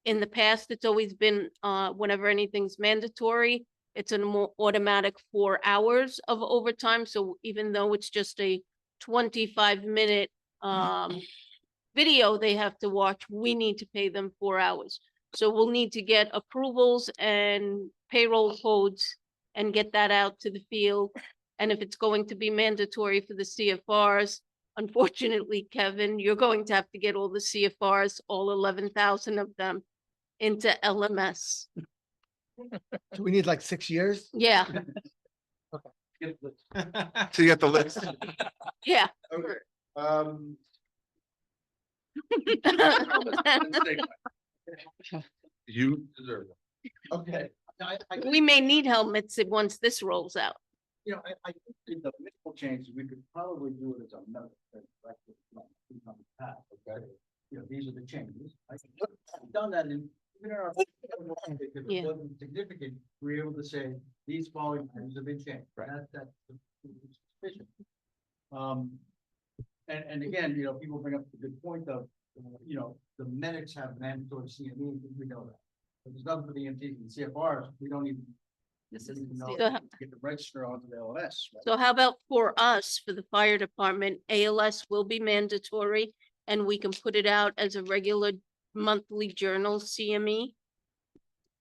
In the past, it's always been, whenever anything's mandatory, it's a more automatic 4 hours of overtime. So even though it's just a 25-minute, video they have to watch, we need to pay them 4 hours. So we'll need to get approvals and payroll codes and get that out to the field. And if it's going to be mandatory for the CFRs, unfortunately, Kevin, you're going to have to get all the CFRs, all 11,000 of them, into LMS. So we need like 6 years. Yeah, So you get the list. yeah. Okay. You deserve it. Okay. We may need helmets once this rolls out. You know, I think the minimal changes, we could probably do it as a note. Okay. You know, these are the changes. I've done that in If Yeah. it wasn't significant, we were able to say, these following items have been changed. Right. That's sufficient. And again, people bring up the good point of, the medics have mandatory CME, we know that. But there's nothing for the EMTs and CFRs, we don't even. This we is don't even the know So if ho- they get the register onto the LS. right? So how about for us, for the fire department, ALS will be mandatory and we can put it out as a regular monthly journal CME.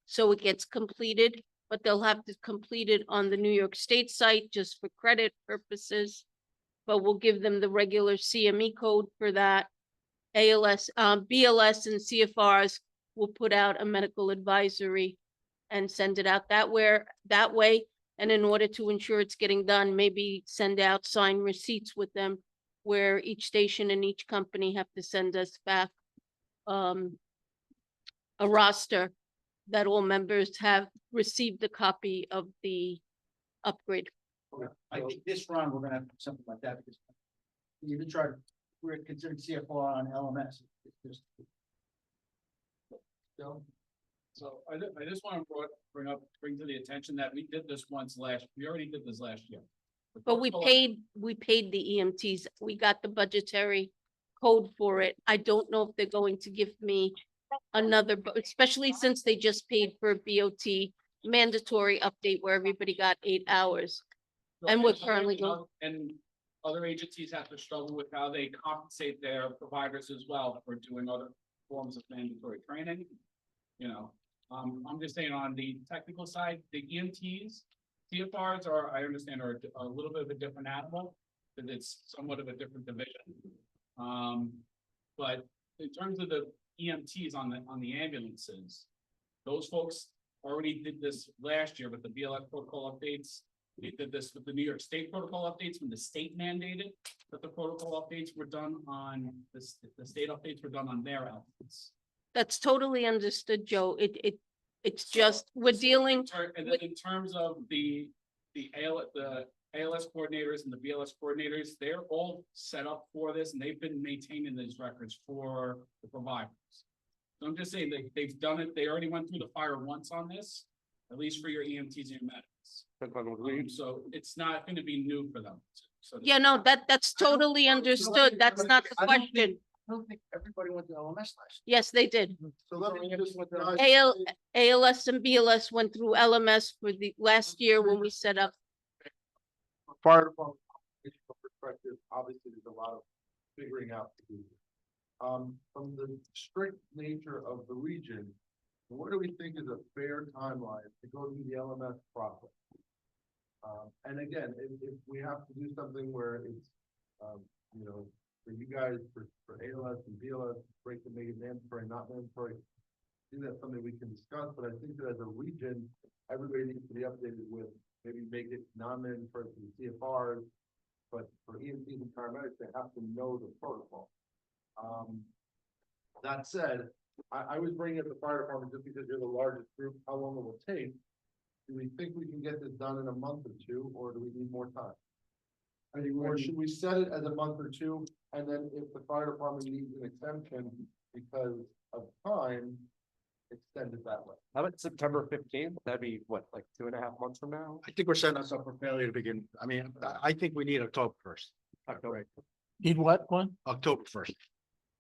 So it gets completed, but they'll have to complete it on the New York State site just for credit purposes. But we'll give them the regular CME code for that. ALS, BLS and CFRs will put out a medical advisory and send it out that way. And in order to ensure it's getting done, maybe send out signed receipts with them where each station and each company have to send us back a roster that all members have received a copy of the upgrade. I think this round, we're gonna have something like that, because you even try, we're considering CFR on LMS. It's just. So I just want to bring to the attention that we did this we already did this last year. The But we protocol- paid the EMTs. We got the budgetary code for it. I don't know if they're going to give me another, but especially since they just paid for a BOT mandatory update where everybody got 8 hours. And we're currently going. And other agencies have to struggle with how they compensate their providers as well for doing other forms of mandatory training. I'm just saying on the technical side, the EMTs, CFRs I understand are a little bit of a different animal, because it's somewhat of a different division. But in terms of the EMTs on the ambulances, those folks already did this last year with the BLS protocol updates. They did this with the New York State protocol updates when the state mandated that the protocol updates were done on the state updates were done on their outfits. That's totally understood, Joe. It's just, we're dealing, And then in terms of the ALS coordinators and the BLS coordinators, they're all set up for this and they've been maintaining these records for the providers. So I'm just saying they've done it, they already went through the fire once on this, at least for your EMTs and your medics. So it's not gonna be new for them. So yeah, no, that's totally understood. That's not the question. I don't think everybody went to LMS last. Yes, they did. So let me just. ALS and BLS went through LMS for the last year when we set up. Fire department perspective, obviously, there's a lot of figuring out to do. From the strict nature of the region, what do we think is a fair timeline to go through the LMS process? And again, if we have to do something where it's, for you guys, for ALS and BLS, break the make it mandatory, not mandatory, I think that's something we can discuss, but I think that as a region, everybody needs to be updated with, maybe make it non-mandatory for the CFRs, but for EMTs and paramedics, they have to know the protocol. That said, I was bringing up the fire department just because you're the largest group, how long it will take. Do we think we can get this done in a month or two, or do we need more time? Or should we set it as a month or two, and then if the fire department needs an exemption because of time, extend it that way? How about September 15th? That'd be what, like 2.5 months from now? I think we're setting us up for failure to begin. I mean, I think we need October 1st. October. Need what one? October 1st.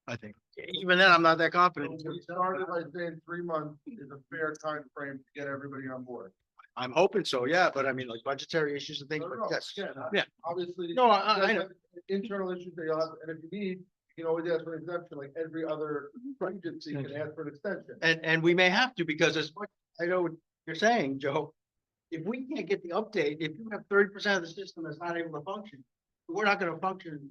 I think. Even then, I'm not that confident. We started by saying 3 months is a fair time frame to get everybody on board. I'm hoping so, yeah, but I mean, like budgetary issues and things, No, but no, yes. again, Yeah. Obviously. No, you I guys know. have Internal issues that you'll have, and if you need, you can always ask for an exemption, like every other agency can ask for an extension. And we may have to, because as much, I know what you're saying, Joe, if we can't get the update, if you have 30% of the system that's not able to function, we're not gonna function.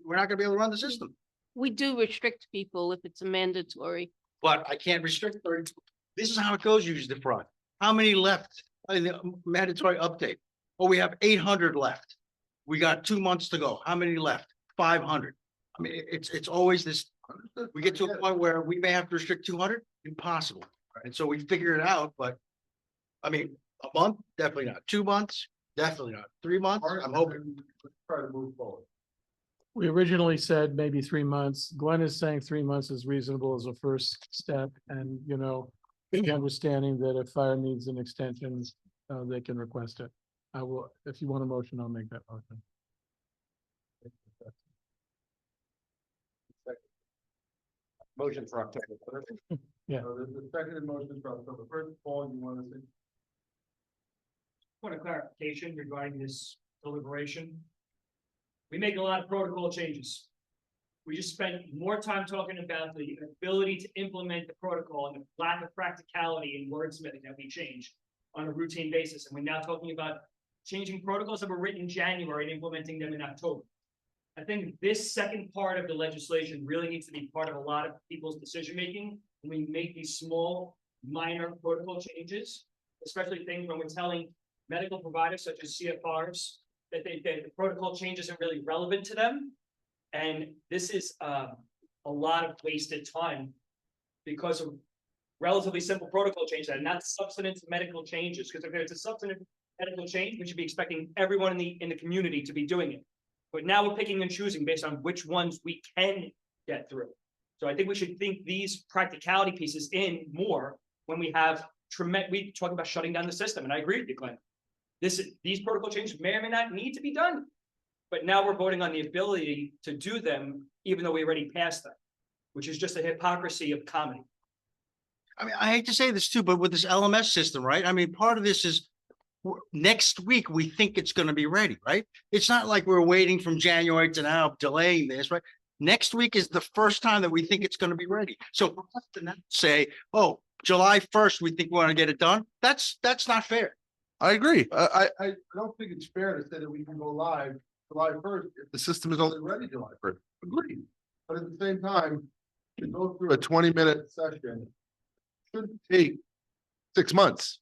We're not gonna be able to run the system, We do restrict people if it's a mandatory. but I can't restrict 30. This is how it goes usually the front. How many left in the mandatory update? Oh, we have 800 left. We got 2 months to go. How many left? 500. I mean, it's always this, we get to a point where we may have to restrict 200, impossible. And so we figure it out, but I mean, a month, definitely not. 2 months, definitely not. 3 months, I'm hoping. Let's try to move forward. We originally said maybe 3 months. Glenn is saying 3 months is reasonable as a first step and, you know, the understanding that if fire needs an extension, they can request it. I will, if you want a motion, I'll make that motion. Motion for October first. Yeah. So there's a second motion for October first. Paul, you want to say? Point of clarification regarding this deliberation. We make a lot of protocol changes. We just spent more time talking about the ability to implement the protocol and the lack of practicality in wordsmithing that we change on a routine basis. And we're now talking about changing protocols that were written in January and implementing them in October. I think this second part of the legislation really needs to be part of a lot of people's decision-making when we make these small, minor protocol changes, especially things when we're telling medical providers such as CFRs that the protocol change isn't really relevant to them. And this is a lot of wasted time because of relatively simple protocol changes that are not substantive medical changes. Because if it's a substantive medical change, we should be expecting everyone in the community to be doing it. But now we're picking and choosing based on which ones we can get through. So I think we should think these practicality pieces in more when we have we talk about shutting down the system, and I agree with you, Glenn. These protocol changes may or may not need to be done, but now we're voting on the ability to do them, even though we already passed them, which is just a hypocrisy of comedy. I mean, I hate to say this too, but with this LMS system, right? I mean, part of this is next week, we think it's going to be ready, right? It's not like we're waiting from January to now delaying this, right? Next week is the first time that we think it's going to be ready. So for us to not say, oh, July 1st, we think we want to get it done. That's not fair. I agree. I don't think it's fair to say that we can go live July first if the system is only ready July first. Agreed. But at the same time, to go through a 20-minute session shouldn't take 6 months.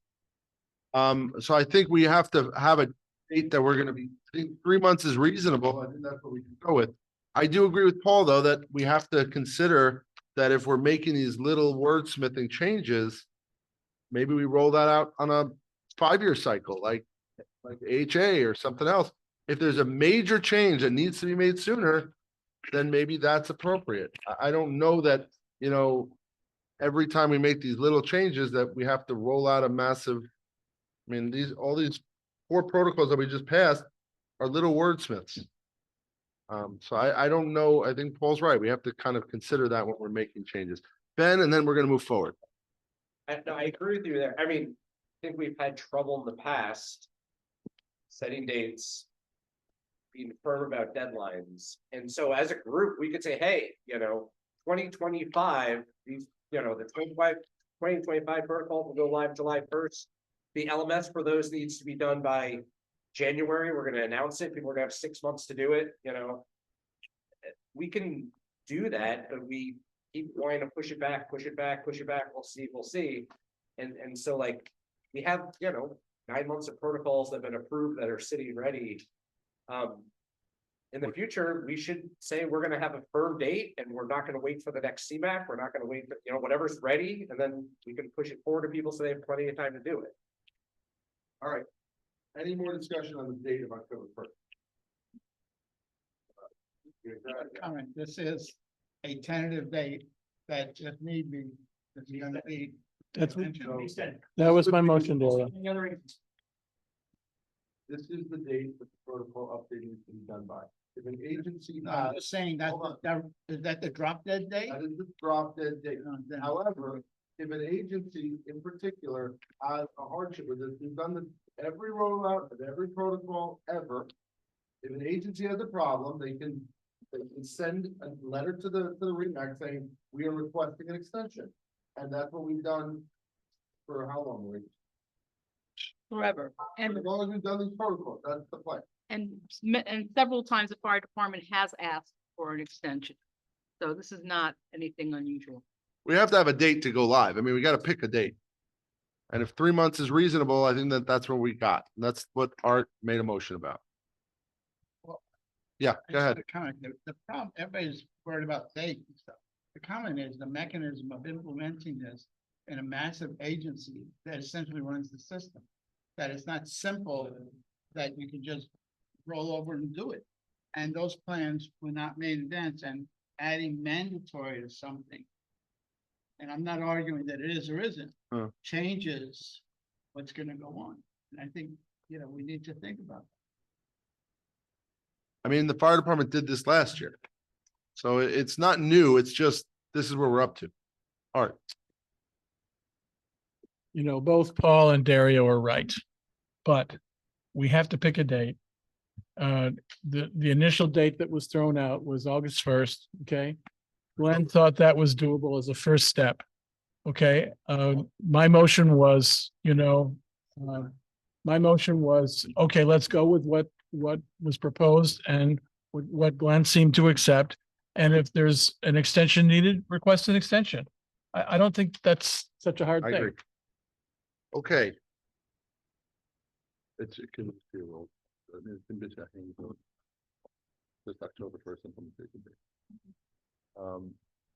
So I think we have to have a date that we're going to be, I think 3 months is reasonable. I think that's what we can go with. I do agree with Paul, though, that we have to consider that if we're making these little wordsmithing changes, maybe we roll that out on a 5-year cycle, like HA or something else. If there's a major change that needs to be made sooner, then maybe that's appropriate. I don't know that, you know, every time we make these little changes that we have to roll out a massive, I mean, all these 4 protocols that we just passed are little wordsmiths. So I don't know. I think Paul's right. We have to kind of consider that when we're making changes. Ben, and then we're going to move forward. No, I agree with you there. I mean, I think we've had trouble in the past setting dates, being firm about deadlines. And so as a group, we could say, hey, you know, 2025, these, you know, the 2025 protocol will go live July 1st. The LMS for those needs to be done by January. We're going to announce it. People are going to have 6 months to do it. You know, we can do that, but we keep wanting to push it back, push it back, push it back. We'll see. And so like we have, you know, 9 months of protocols that have been approved that are sitting ready. In the future, we should say we're going to have a firm date and we're not going to wait for the next CMAC. We're not going to wait for, you know, whatever's ready, and then we can push it forward to people so they have plenty of time to do it. All right. Any more discussion on the date of October 1st? Comment, this is a tentative date that just need be, that we gonna be. That's what- Extend. That was my motion, Daria. Any other This is the date that the protocol update needs to be done by. If an agency I'm has, just saying that, Hold is that the drop dead date? that is the drop dead date. Then- However, if an agency in particular has a hardship with this, we've done this every rollout of every protocol ever. If an agency has a problem, they can send a letter to the REMAC saying, we are requesting an extension. And that's what we've done for how long? Forever. And As long as we've done these protocols, that's the plan. And several times the fire department has asked for an extension. So this is not anything unusual. We have to have a date to go live. I mean, we got to pick a date. And if 3 months is reasonable, I think that's what we got. And that's what Art made a motion about. Well, Yeah, go ahead. The comment, the problem, everybody's worried about dates and stuff. The comment is the mechanism of implementing this in a massive agency that essentially runs the system. That it's not simple, that you can just roll over and do it. and those plans were not made in advance, and adding mandatory to something. And I'm not arguing that it is or isn't, changes what's gonna go on. And I think, we need to think about I mean, the fire department did this last year. So it's not new, it's just, this is where we're up to. All right, Both Paul and Dario are right, but we have to pick a date. The initial date that was thrown out was August 1st, okay? Glenn thought that was doable as a first step. Okay, my motion was, okay, let's go with what was proposed and what Glenn seemed to accept. And if there's an extension needed, request an extension. I don't think that's such a hard I thing. agree. Okay. It can be a roll. It's been busy, I think, so just October 1st implementation date.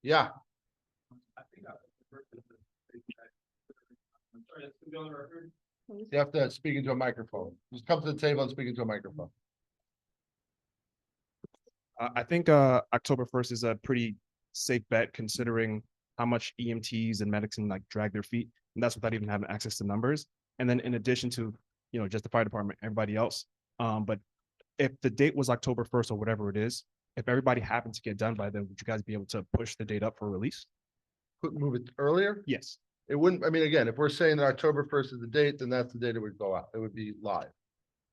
Yeah, I think I'm sorry, that's gonna go on the record. you have to speak into a microphone. Just come to the table and speak into a microphone. I think October 1st is a pretty safe bet considering how much EMTs and medics can like drag their feet, and that's without even having access to numbers. And then in addition to, just the fire department, everybody else. But if the date was October 1st or whatever it is, if everybody happened to get done by then, would you guys be able to push the date up for release? Could move it earlier? Yes. It wouldn't, I mean, again, if we're saying that October 1st is the date, then that's the date it would go out. It would be live.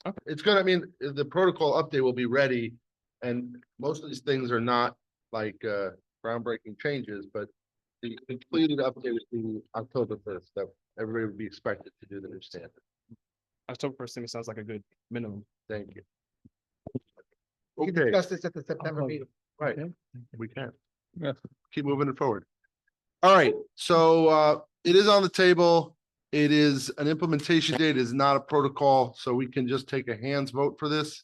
Okay. It's gonna, I mean, the protocol update will be ready, and most of these things are not like groundbreaking changes, but the completed update would be October 1st, that everybody would be expected to do the new standard. October 1st to me sounds like a good minimum. Thank you. We can Okay, discuss this at the September meeting. right, we can. Yeah. Keep moving it forward. All right, so it is on the table. It is an implementation date, it is not a protocol, so we can just take a hands vote for this.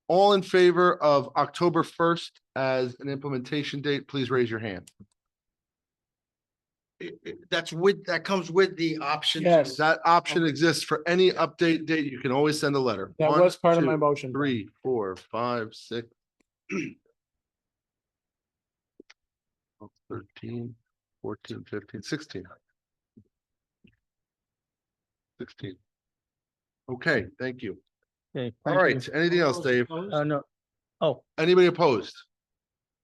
All in favor of October 1st as an implementation date, please raise your hand. That comes with the option. Yes. That option exists for any update date. You can always send a letter. That One, was part of my two, motion. 3, 4, 5, 6. 13, 14, 15, 16. 16. Okay, thank you. Okay. All thank right, you. anything else, Dave? No. Oh, Anybody opposed?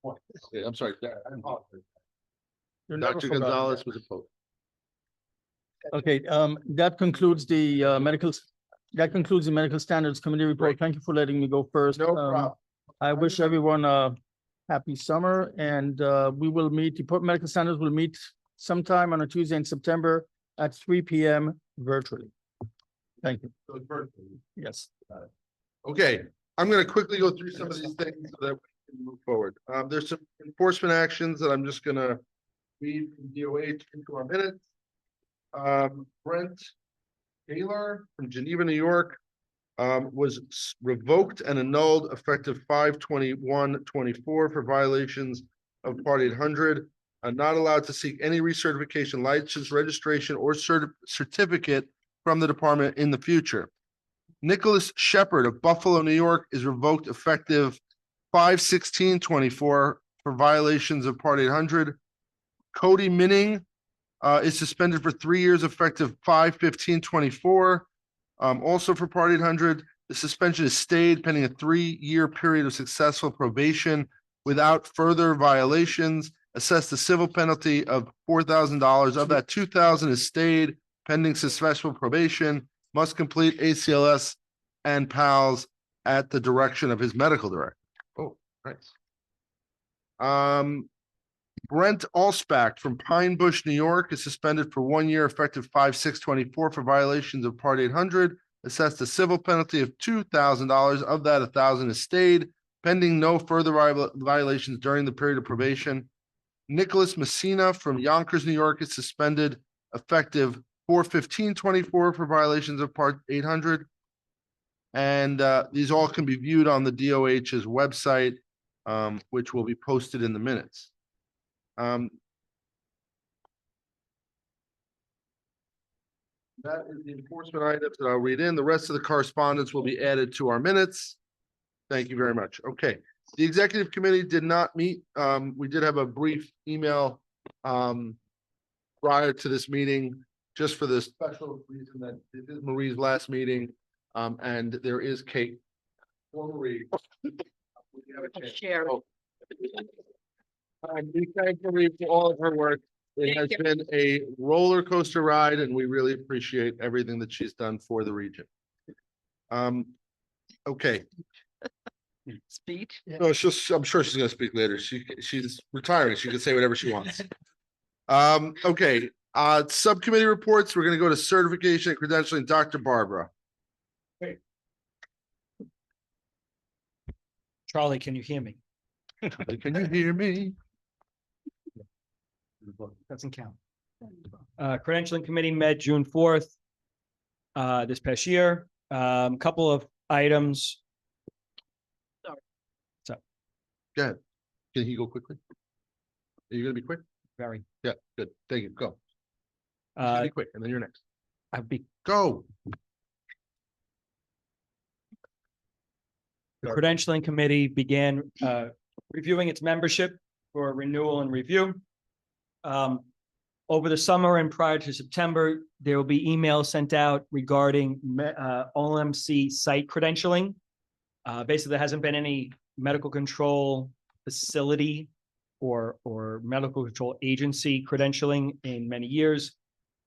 Okay, I'm sorry. I apologize. you're never Dr. forgotten. Gonzalez was opposed. Okay, that concludes the medical standards committee report. Great. Thank you for letting me go first. No problem. I wish everyone a happy summer, and we will meet, the medical standards will meet sometime on a Tuesday in September at 3 p.m. virtually. Thank you. So it's virtual. Yes. Okay, I'm gonna quickly go through some of these things so that we can move forward. There's some enforcement actions that I'm just gonna read from DOH into our minutes. Brent Taylor from Geneva, New York, was revoked and annulled effective 5/21/24 for violations of Part 800. Not allowed to seek any recertification, license, registration, or certificate from the department in the future. Nicholas Shepard of Buffalo, New York is revoked effective 5/16/24 for violations of Part 800. Cody Minning is suspended for 3 years effective 5/15/24. Also for Part 800, the suspension is stayed pending a 3-year period of successful probation without further violations. Assessed a civil penalty of $4,000. Of that, $2,000 is stayed pending successful probation. Must complete ACLS and PALS at the direction of his medical director. Oh, nice. Brent Allspack from Pine Bush, New York is suspended for 1 year effective 5/6/24 for violations of Part 800. Assessed a civil penalty of $2,000. Of that, $1,000 is stayed pending no further violations during the period of probation. Nicholas Messina from Yonkers, New York is suspended effective 4/15/24 for violations of Part 800. And these all can be viewed on the DOH's website, which will be posted in the minutes. That is the enforcement items that I'll read in. The rest of the correspondence will be added to our minutes. Thank you very much. Okay, the executive committee did not meet. We did have a brief email prior to this meeting, just for the special reason that this is Marie's last meeting, and there is Kate for Marie. We have a chance. Share. Oh. We thank Marie for all of her work. It has been a roller coaster ride, and we really appreciate everything that she's done for the region. Okay. Speech. No, I'm sure she's gonna speak later. She's retiring. She can say whatever she wants. Okay, subcommittee reports. We're gonna go to certification and credentialing. Dr. Barbara. Charlie, can you hear me? Can you hear me? Doesn't count. Credentialing committee met June 4th. This past year, couple of items. Go ahead. Can he go quickly? Are you gonna be quick? Very. Yeah, good. Thank you. Go. Be quick, and then you're next. I'd be Go. The credentialing committee began reviewing its membership for renewal and review. Over the summer and prior to September, there will be emails sent out regarding OMC site credentialing. Basically, there hasn't been any medical control facility or medical control agency credentialing in many years.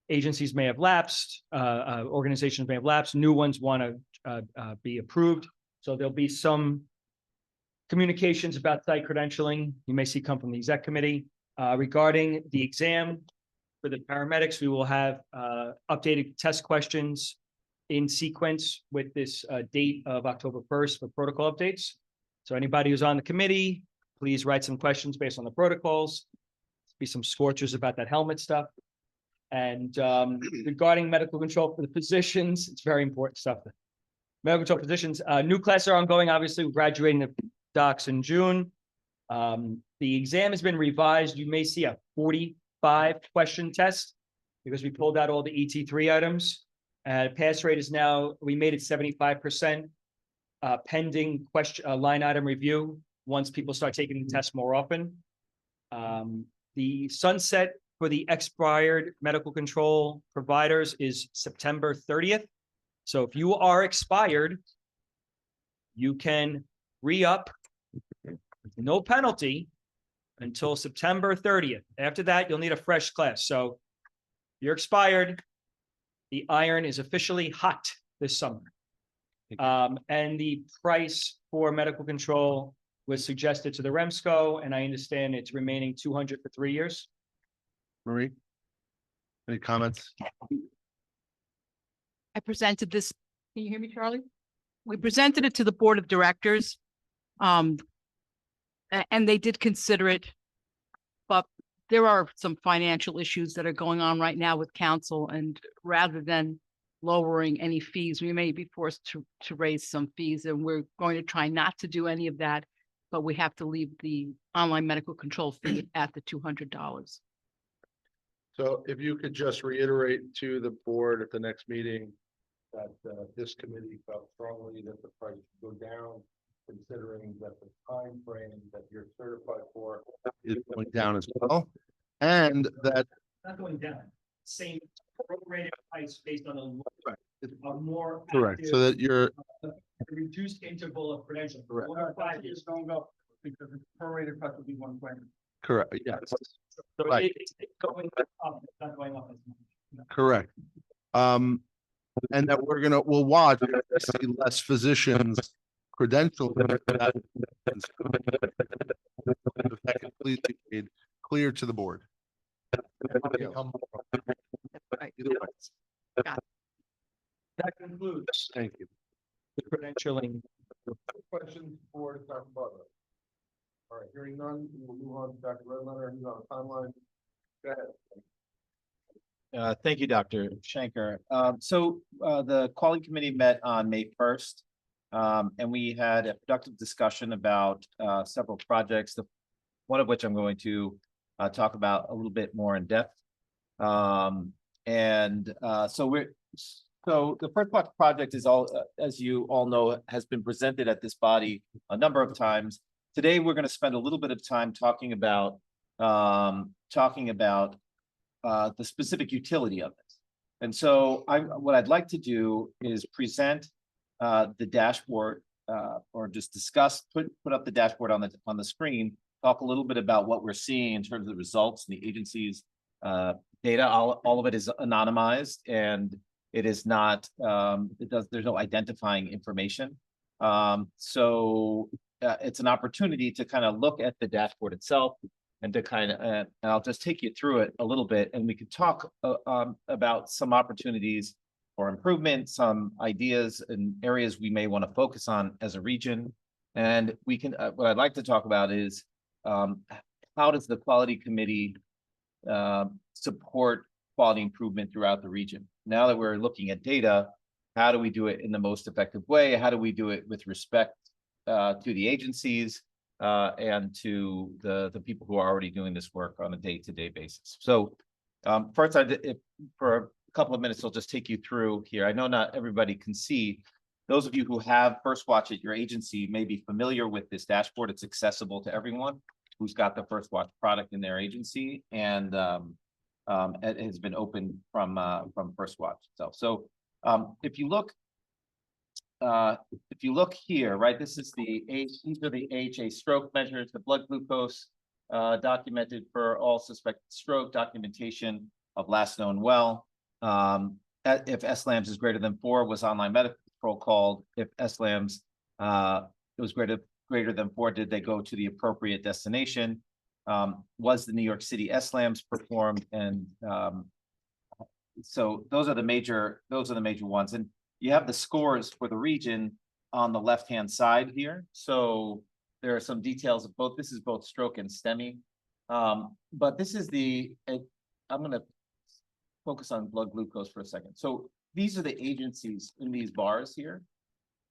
Agencies may have lapsed, organizations may have lapsed, new ones want to be approved. So there'll be some communications about site credentialing you may see come from the exec committee. Regarding the exam for the paramedics, we will have updated test questions in sequence with this date of October 1st for protocol updates. So anybody who's on the committee, please write some questions based on the protocols. Be some scorchers about that helmet stuff. And regarding medical control for the physicians, it's very important stuff. Medical control physicians, new classes are ongoing. Obviously, we're graduating the docs in June. The exam has been revised. You may see a 45 question test because we pulled out all the ET3 items. Pass rate is now, we made it 75%. Pending question line item review once people start taking the test more often. The sunset for the expired medical control providers is September 30th. So if you are expired, you can re-up no penalty until September 30th. After that, you'll need a fresh class. So you're expired. The iron is officially hot this summer. And the price for medical control was suggested to the REMSCO, and I understand it's remaining 200 for 3 years. Marie? Any comments? I presented this, can you hear me, Charlie? We presented it to the board of directors. And they did consider it, but there are some financial issues that are going on right now with council, and rather than lowering any fees, we may be forced to raise some fees, and we're going to try not to do any of that, but we have to leave the online medical control fee at the $200. So if you could just reiterate to the board at the next meeting that this committee felt strongly that the price should go down, considering that the time frame that you're certified for is going down as well, and that Not going down, same prorated price based on a more. correct, so that you're Reduced interval of credentialing. Correct. 5 years. Don't go because the prorated price will be 120. correct. Yes, So Right. it's going up, it's not going up as much. correct. And that we'll watch if we see less physicians credentialed. That can please be made clear to the board. Right. Either way. That concludes Thank you. the credentialing. Questions for Dr. Butler? All right, hearing none, we will move on to Dr. Redlener, who's on the timeline. Go ahead. Thank you, Dr. Schenker. The quality committee met on May 1st. And we had a productive discussion about several projects, one of which I'm going to talk about a little bit more in depth. So So the First Watch project is all, as you all know, has been presented at this body a number of times. Today, we're going to spend a little bit of time talking about the specific utility of this. And so what I'd like to do is present the dashboard or just discuss, put up the dashboard on the screen, talk a little bit about what we're seeing in terms of the results and the agency's data. All of it is anonymized, and it is not, there's no identifying information. So it's an opportunity to kind of look at the dashboard itself and to kind of, and I'll just take you through it a little bit, and we could talk about some opportunities for improvement, some ideas and areas we may want to focus on as a region. And we can, what I'd like to talk about is how does the quality committee support quality improvement throughout the region? Now that we're looking at data, how do we do it in the most effective way? How do we do it with respect to the agencies and to the people who are already doing this work on a day-to-day basis? So first, for a couple of minutes, I'll just take you through here. I know not everybody can see. Those of you who have First Watch at your agency may be familiar with this dashboard. It's accessible to everyone who's got the First Watch product in their agency, and it has been opened from First Watch itself. So if you look here, right, these are the AHA stroke measures, the blood glucose documented for all suspected stroke, documentation of last known well. If SLAMS is greater than 4, was online medical control called? If SLAMS was greater than 4, did they go to the appropriate destination? Was the New York City SLAMS performed? And so those are the major ones. And you have the scores for the region on the left-hand side here. So there are some details of both. This is both stroke and STEMI. But this is I'm going to focus on blood glucose for a second. So these are the agencies in these bars here.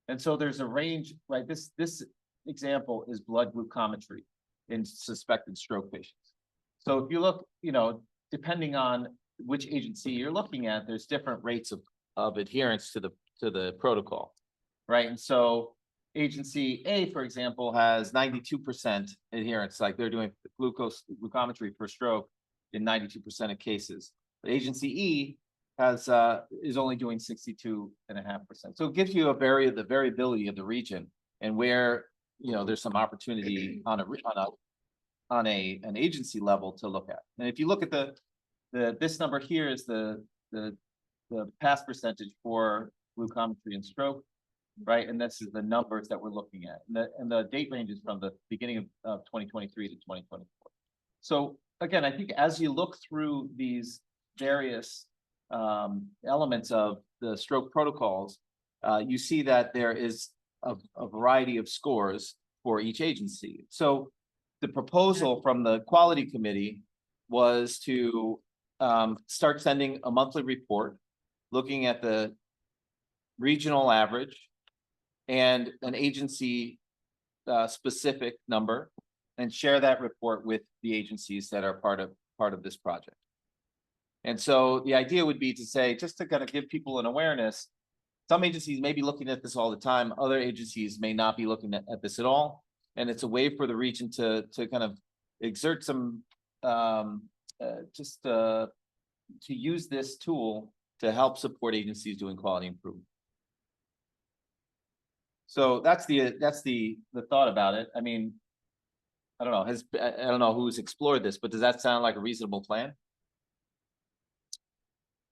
And so there's a range, right? This example is blood glucometry in suspected stroke patients. So if you look, depending on which agency you're looking at, there's different rates of adherence to the protocol, right? And so agency A, for example, has 92% adherence, like they're doing glucometry for stroke in 92% of cases. But agency E is only doing 62.5%. So it gives you the variability of the region and where there's some opportunity on an agency level to look at. And if you look at this number here is the pass percentage for glucometry and stroke, right? And this is the numbers that we're looking at. And the date range is from the beginning of 2023 to 2024. So again, I think as you look through these various elements of the stroke protocols, you see that there is a variety of scores for each agency. So the proposal from the quality committee was to start sending a monthly report looking at the regional average and an agency specific number, and share that report with the agencies that are part of this project. And so the idea would be to say, just to kind of give people an awareness, some agencies may be looking at this all the time, other agencies may not be looking at this at all. And it's a way for the region to kind of exert some, to use this tool to help support agencies doing quality improvement. So that's the thought about it. I mean, I don't know who's explored this, but does that sound like a reasonable plan?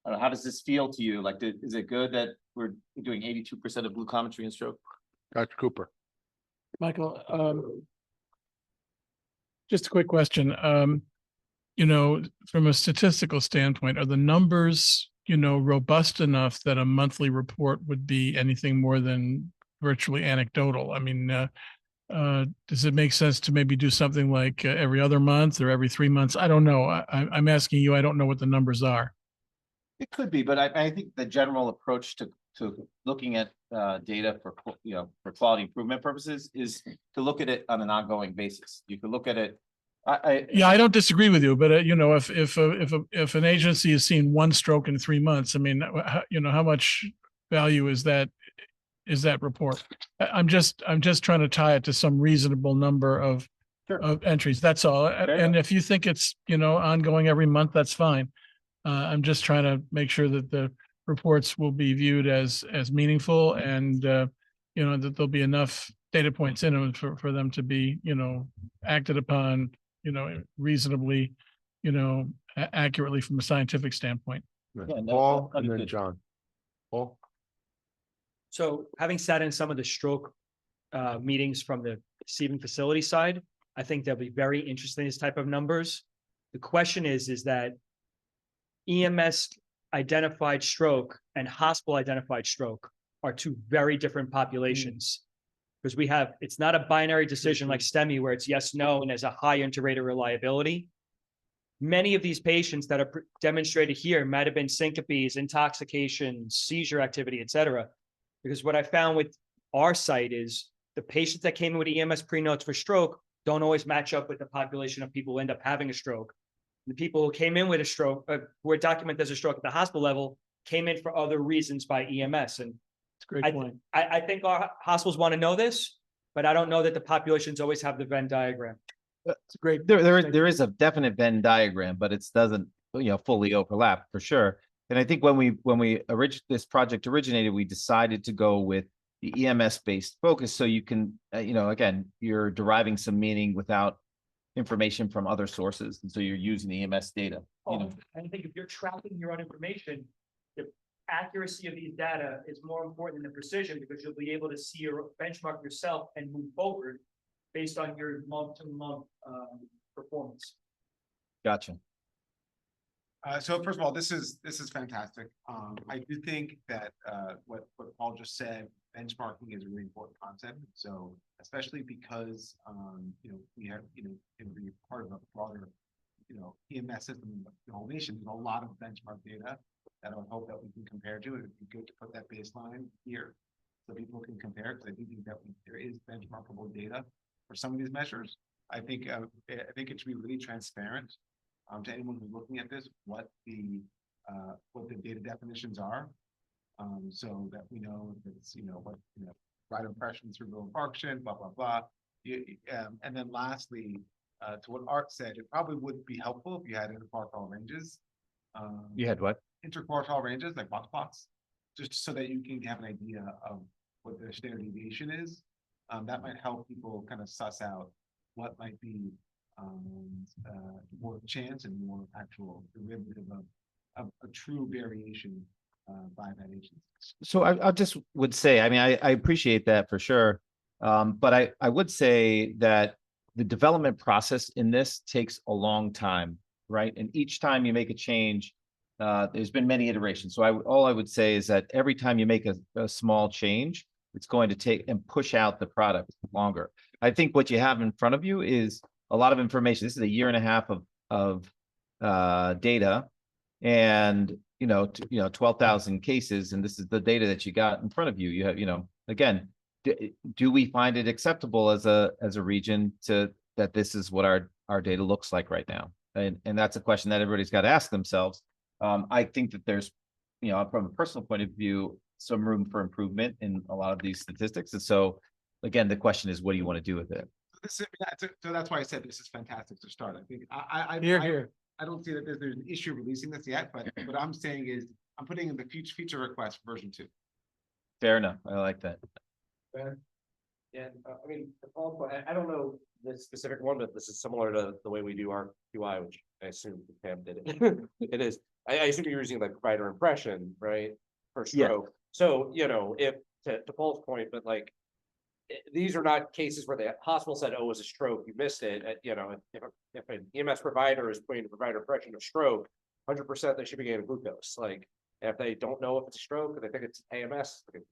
I don't know, how does this feel to you? Like, is it good that we're doing 82% of glucometry and stroke? Dr. Cooper. Michael, just a quick question. From a statistical standpoint, are the numbers, robust enough that a monthly report would be anything more than virtually anecdotal? I mean, does it make sense to maybe do something like every other month or every 3 months? I don't know. I'm asking you, I don't know what the numbers are. It could be, but I think the general approach to looking at data for quality improvement purposes is to look at it on an ongoing basis. You can look at it Yeah, I don't disagree with you, but you know, if an agency has seen one stroke in 3 months, I mean, you know, how much value is that report? I'm just trying to tie it to some reasonable number of entries. That's all. And if you think it's, you know, ongoing every month, that's fine. I'm just trying to make sure that the reports will be viewed as meaningful and you know, that there'll be enough data points in them for them to be, you know, acted upon, you know, reasonably, you know, accurately from a scientific standpoint. Yeah, no, Paul and then understood. John. Paul? So having sat in some of the stroke meetings from the receiving facility side, I think they'll be very interested in this type of numbers. The question is that EMS identified stroke and hospital identified stroke are two very different populations. Because it's not a binary decision like STEMI where it's yes, no, and there's a high inter-rater reliability. Many of these patients that are demonstrated here might have been syncopes, intoxication, seizure activity, et cetera. Because what I found with our site is the patients that came in with EMS pre-notes for stroke don't always match up with the population of people who end up having a stroke. The people who came in with a stroke, who are documented as a stroke at the hospital level, came in for other reasons by EMS. And It's a great point. I think our hospitals want to know this, but I don't know that the populations always have the Venn diagram. It's great. There is a definite Venn diagram, but it doesn't, fully overlap for sure. And I think when this project originated, we decided to go with the EMS based focus. So you can, again, you're deriving some meaning without information from other sources. And so you're using the EMS data, I think if you're tracking your own information, the accuracy of these data is more important than the precision because you'll be able to see your benchmark yourself and move forward based on your month-to-month performance. Gotcha. So first of all, this is fantastic. I do think that what Paul just said, benchmarking is a really important concept. So especially because we have can be part of a broader EMS system in the whole nation. There's a lot of benchmark data that I would hope that we can compare to. It'd be good to put that baseline here so people can compare because I do think that there is benchmarkable data for some of these measures. I think it should be really transparent to anyone who's looking at this what the data definitions are, so that we know if it's right impression, cerebral infarction, blah blah blah. And then lastly, to what Art said, it probably would be helpful if you had interquartile ranges. You had what? Interquartile ranges like box plots, just so that you can have an idea of what the standard deviation is. That might help people kind of suss out what might be more chance and more actual derivative of a true variation by that agency. So I just would say, I mean, I appreciate that for sure. But I would say that the development process in this takes a long time, right? And each time you make a change, there's been many iterations. So all I would say is that every time you make a small change, it's going to take and push out the product longer. I think what you have in front of you is a lot of information. This is 1.5 years of data, and 12,000 cases, and this is the data that you got in front of you. You have, again, do we find it acceptable as a region that this is what our data looks like right now? And that's a question that everybody's got to ask themselves. I think that there's, from a personal point of view, some room for improvement in a lot of these statistics. And so, again, the question is, what do you want to do with it? So that's why I said this is fantastic to start. I think I don't see that there's an issue releasing this yet, but what I'm saying is I'm putting in the feature request version 2. Fair enough. I like that. Yeah, I mean, I don't know the specific one, but this is similar to the way we do our QI, which I assume Pam did it. It is. I assume you're using the provider impression, right? For stroke. Yeah. So, if to Paul's point, but like, these are not cases where the hospital said, "Oh, it was a stroke, you missed it." If an EMS provider is putting a provider impression of stroke, 100% they should be getting glucose. Like, if they don't know if it's a stroke or they think it's AMS, they can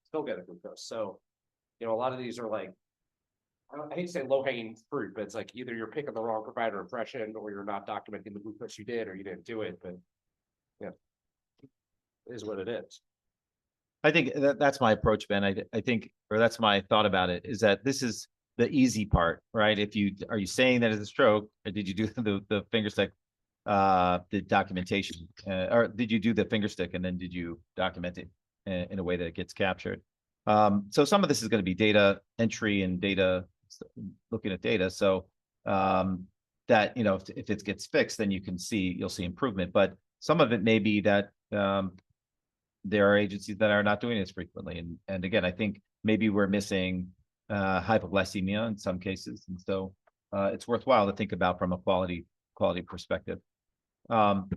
still get a glucose. So, a lot of these are like, I hate to say low hanging fruit, but it's like either you're picking the wrong provider impression or you're not documenting the glucose you did or you didn't do it. But yeah, it is what it is. I think that's my approach, Ben. I think, or that's my thought about it, is that this is the easy part, right? If you, are you saying that it's a stroke, or did you do the finger stick? The documentation, or did you do the finger stick and then did you document it in a way that it gets captured? So some of this is going to be data entry and data, looking at data. So that, you know, if it gets fixed, then you can see, you'll see improvement. But some of it may be that there are agencies that are not doing this frequently. And again, I think maybe we're missing hypoglycemia in some cases. And so it's worthwhile to think about from a quality perspective. I'll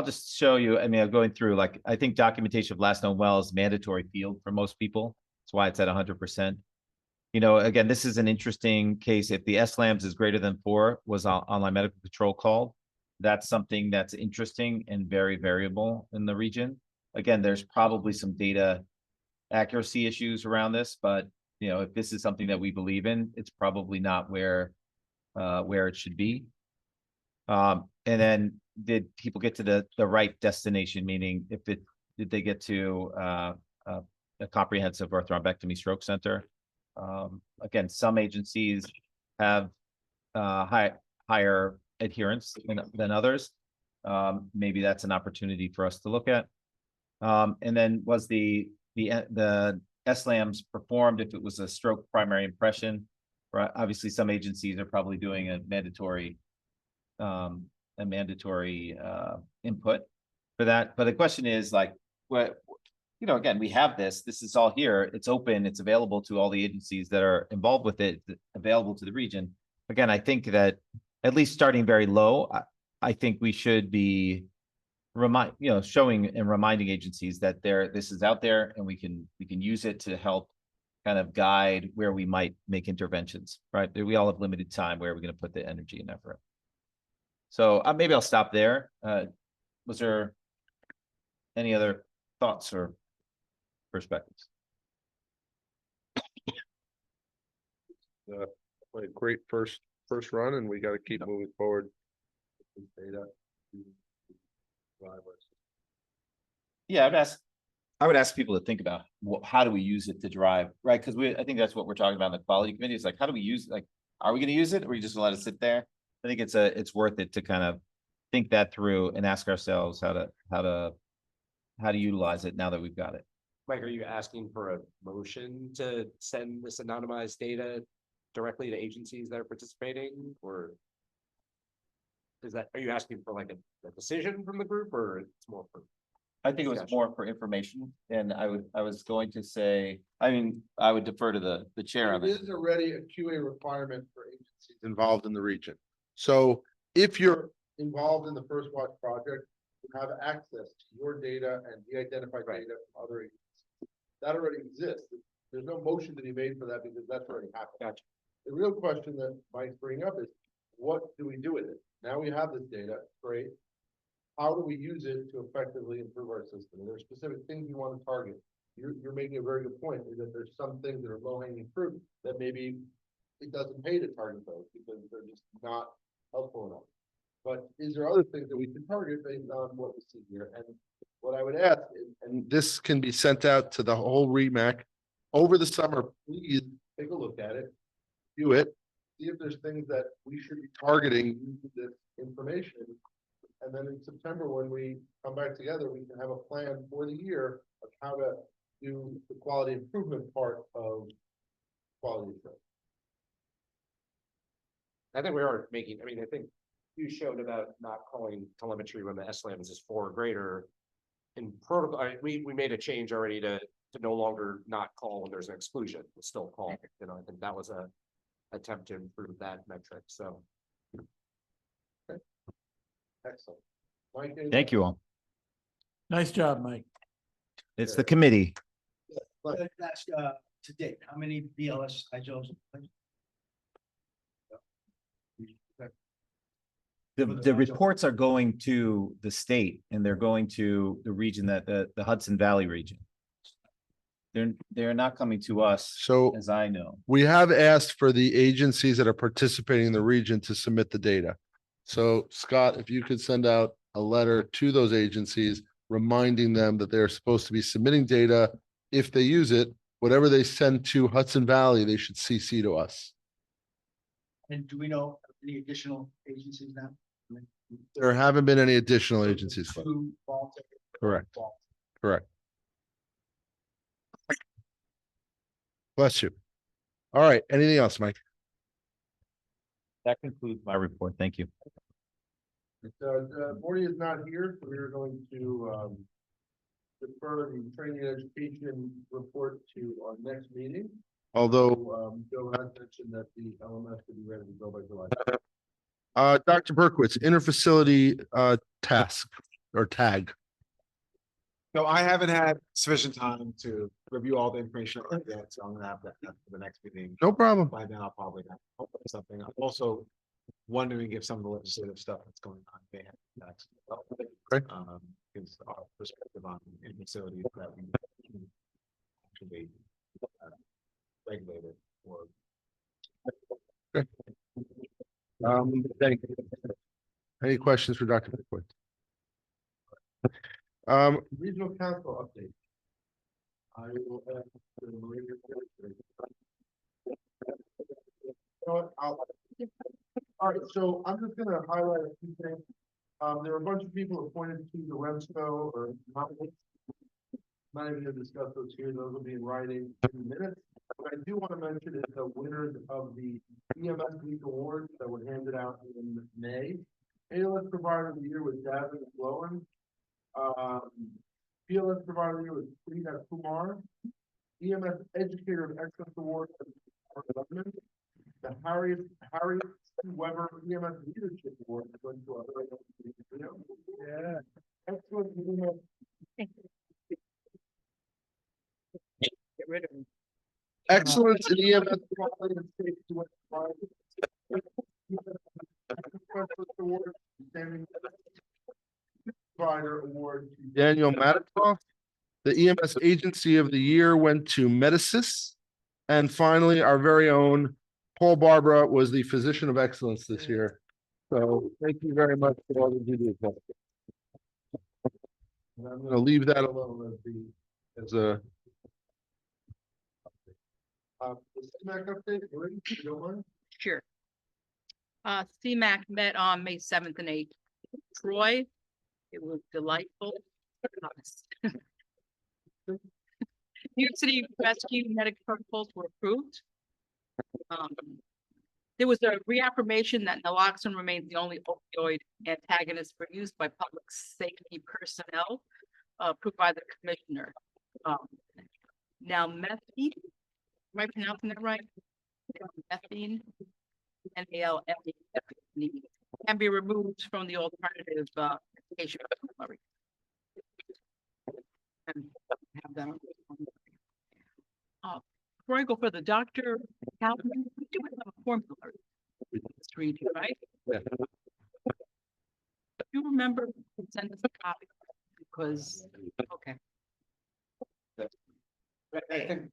just show you, I mean, I'm going through, like, I think documentation of last known well is mandatory field for most people. That's why it's at 100%. You know, again, this is an interesting case. If the SLAMs is greater than 4 was online medical control called, that's something that's interesting and very variable in the region. Again, there's probably some data accuracy issues around this, but you know, if this is something that we believe in, it's probably not where it should be. And then did people get to the right destination? Meaning, did they get to a comprehensive orthothrombectomy stroke center? Again, some agencies have higher adherence than others. Maybe that's an opportunity for us to look at. And then was the SLAMs performed if it was a stroke primary impression? Right. Obviously, some agencies are probably doing a mandatory input for that. But the question is, like, what, you know, again, we have this is all here. It's open, it's available to all the agencies that are involved with it, available to the region. Again, I think that at least starting very low, I think we should be showing and reminding agencies that this is out there and we can use it to help kind of guide where we might make interventions, right? We all have limited time. Where are we going to put the energy and effort? So maybe I'll stop there. Was there any other thoughts or perspectives? A great first run, and we got to keep moving forward. Yeah, I would ask people to think about how do we use it to drive, right? Because I think that's what we're talking about in the quality committee. Is like, how do we use, like, are we going to use it, or are we just going to let it sit there? I think it's worth it to kind of think that through and ask ourselves how to utilize it now that we've got it. Mike, are you asking for a motion to send this anonymized data directly to agencies that are participating, or are you asking for like a decision from the group, or it's more for? I think it was more for information, and I was going to say, I mean, I would defer to the chair on There this. is already a QA requirement for agencies involved in the region. So if you're involved in the First Watch project, you have access to your data and de-identified data from other agencies. That already exists. There's no motion to be made for that because that's already happened. Gotcha. The real question that Mike's bringing up is, what do we do with it? Now we have this data, great. How do we use it to effectively improve our system? And there are specific things you want to target. You're making a very good point, is that there's some things that are low-hanging fruit that maybe it doesn't pay to target those because they're just not helpful enough. But is there other things that we can target based on what we see here? And what I would ask, and this can be sent out to the whole REMAC over the summer, please take a look at it, view it, see if there's things that we should be targeting using this information. And then in September, when we come back together, we can have a plan for the year of how to do the quality improvement part of quality assurance. I think we are making, I mean, I think you showed about not calling telemetry when the SLAMs is 4 or greater. In protocol, we made a change already to no longer not call when there's an exclusion, it's still call. You know, I think that was a attempt to improve that metric, so. Excellent. Mike, Thank you all. Nice job, Mike. It's the committee. Let's ask, to date, how many BLS IJOs? The reports are going to the state, and they're going to the region, that the Hudson Valley region. They're not coming to us, So as I know. we have asked for the agencies that are participating in the region to submit the data. So Scott, if you could send out a letter to those agencies, reminding them that they're supposed to be submitting data if they use it, whatever they send to Hudson Valley, they should CC to us. And do we know any additional agencies now? There haven't been any additional agencies. Two voluntary. Correct. Correct. Bless you. All right, anything else, Mike? That concludes my report. Thank you. Morty is not here, so we are going to defer the training and education report to our next meeting. Although Joe has mentioned that the LMS could be ready to go by July. Dr. Berkowitz, interfacility task or tag. So I haven't had sufficient time to review all the information yet, so I'm gonna have that for the next meeting. No problem. By then, I'll probably have something. I'm also wondering if some of the legislative stuff that's going on may have impacts. Great. Is our perspective on in facilities that we actually regulated or. Thank you. Any questions for Dr. Berkowitz? Regional council update. I will ask the Maria. All right, so I'm just gonna highlight a few things. There are a bunch of people appointed to the REMSCO or not even gonna discuss those here. Those will be in writing in minutes. What I do want to mention is the winners of the EMS Week Awards that were handed out in May. ALS Provider of the Year was Davin Sloan. PLS Provider of the Year was Frida Kumar. EMS Educator of Excellence Award for Government. The Harry Weber EMS Leadership Award went to our very own. Yeah. Excellent EMS. Get rid of them. Excellence in EMS quality and safety went Provider Award to Daniel Matikoff. The EMS Agency of the Year went to Medicis. And finally, our very own Paul Barbara was the Physician of Excellence this year. So thank you very much for all that you do. And I'm going to leave that alone as a the CMAC update. Marie, if you don't mind. Sure. CMAC met on May 7th and 8th. Troy, it was delightful. New York City rescue medical protocols were approved. There was a reaffirmation that naloxone remains the only opioid antagonist for use by public safety personnel, approved by the commissioner. Now methine, am I pronouncing that right? Methine, NALME, can be removed from the alternative patient formulary. And have that on. Before I go for the doctor, Calvin, we do have a formulary screen here, right? Yeah. Do you remember to send us a copy? Because, okay. I think.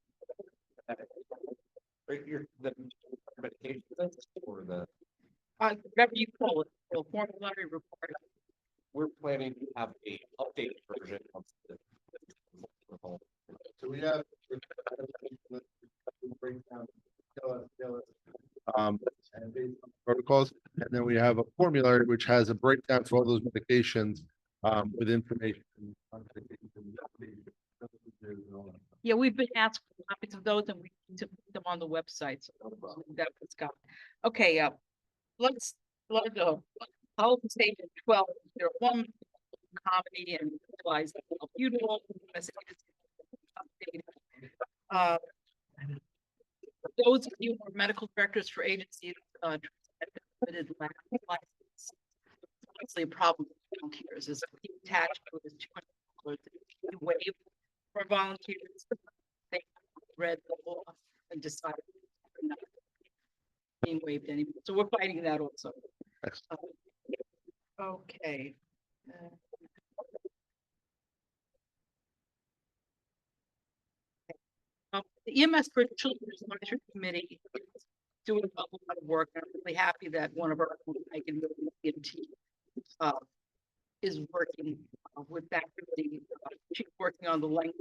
Right here, the medication or the. Whatever you call it, the formulary report. We're planning to have a updated version of the. So we have and protocols, and then we have a formulary which has a breakdown for all those medications with information. Yeah, we've been asked for copies of those and we need to put them on the website. So that was got. Okay, let's go. Policy statement 1201, comedy and utilize beautiful. Those of you who are medical directors for agencies, limited license. Obviously, a problem with volunteers is attached to this $200 waived for volunteers. They read the law and decided not being waived anymore. So we're fighting that also. Okay. The EMS for Children's Monitoring Committee is doing a lot of work. I'm really happy that one of our is working with that committee. She's working on the length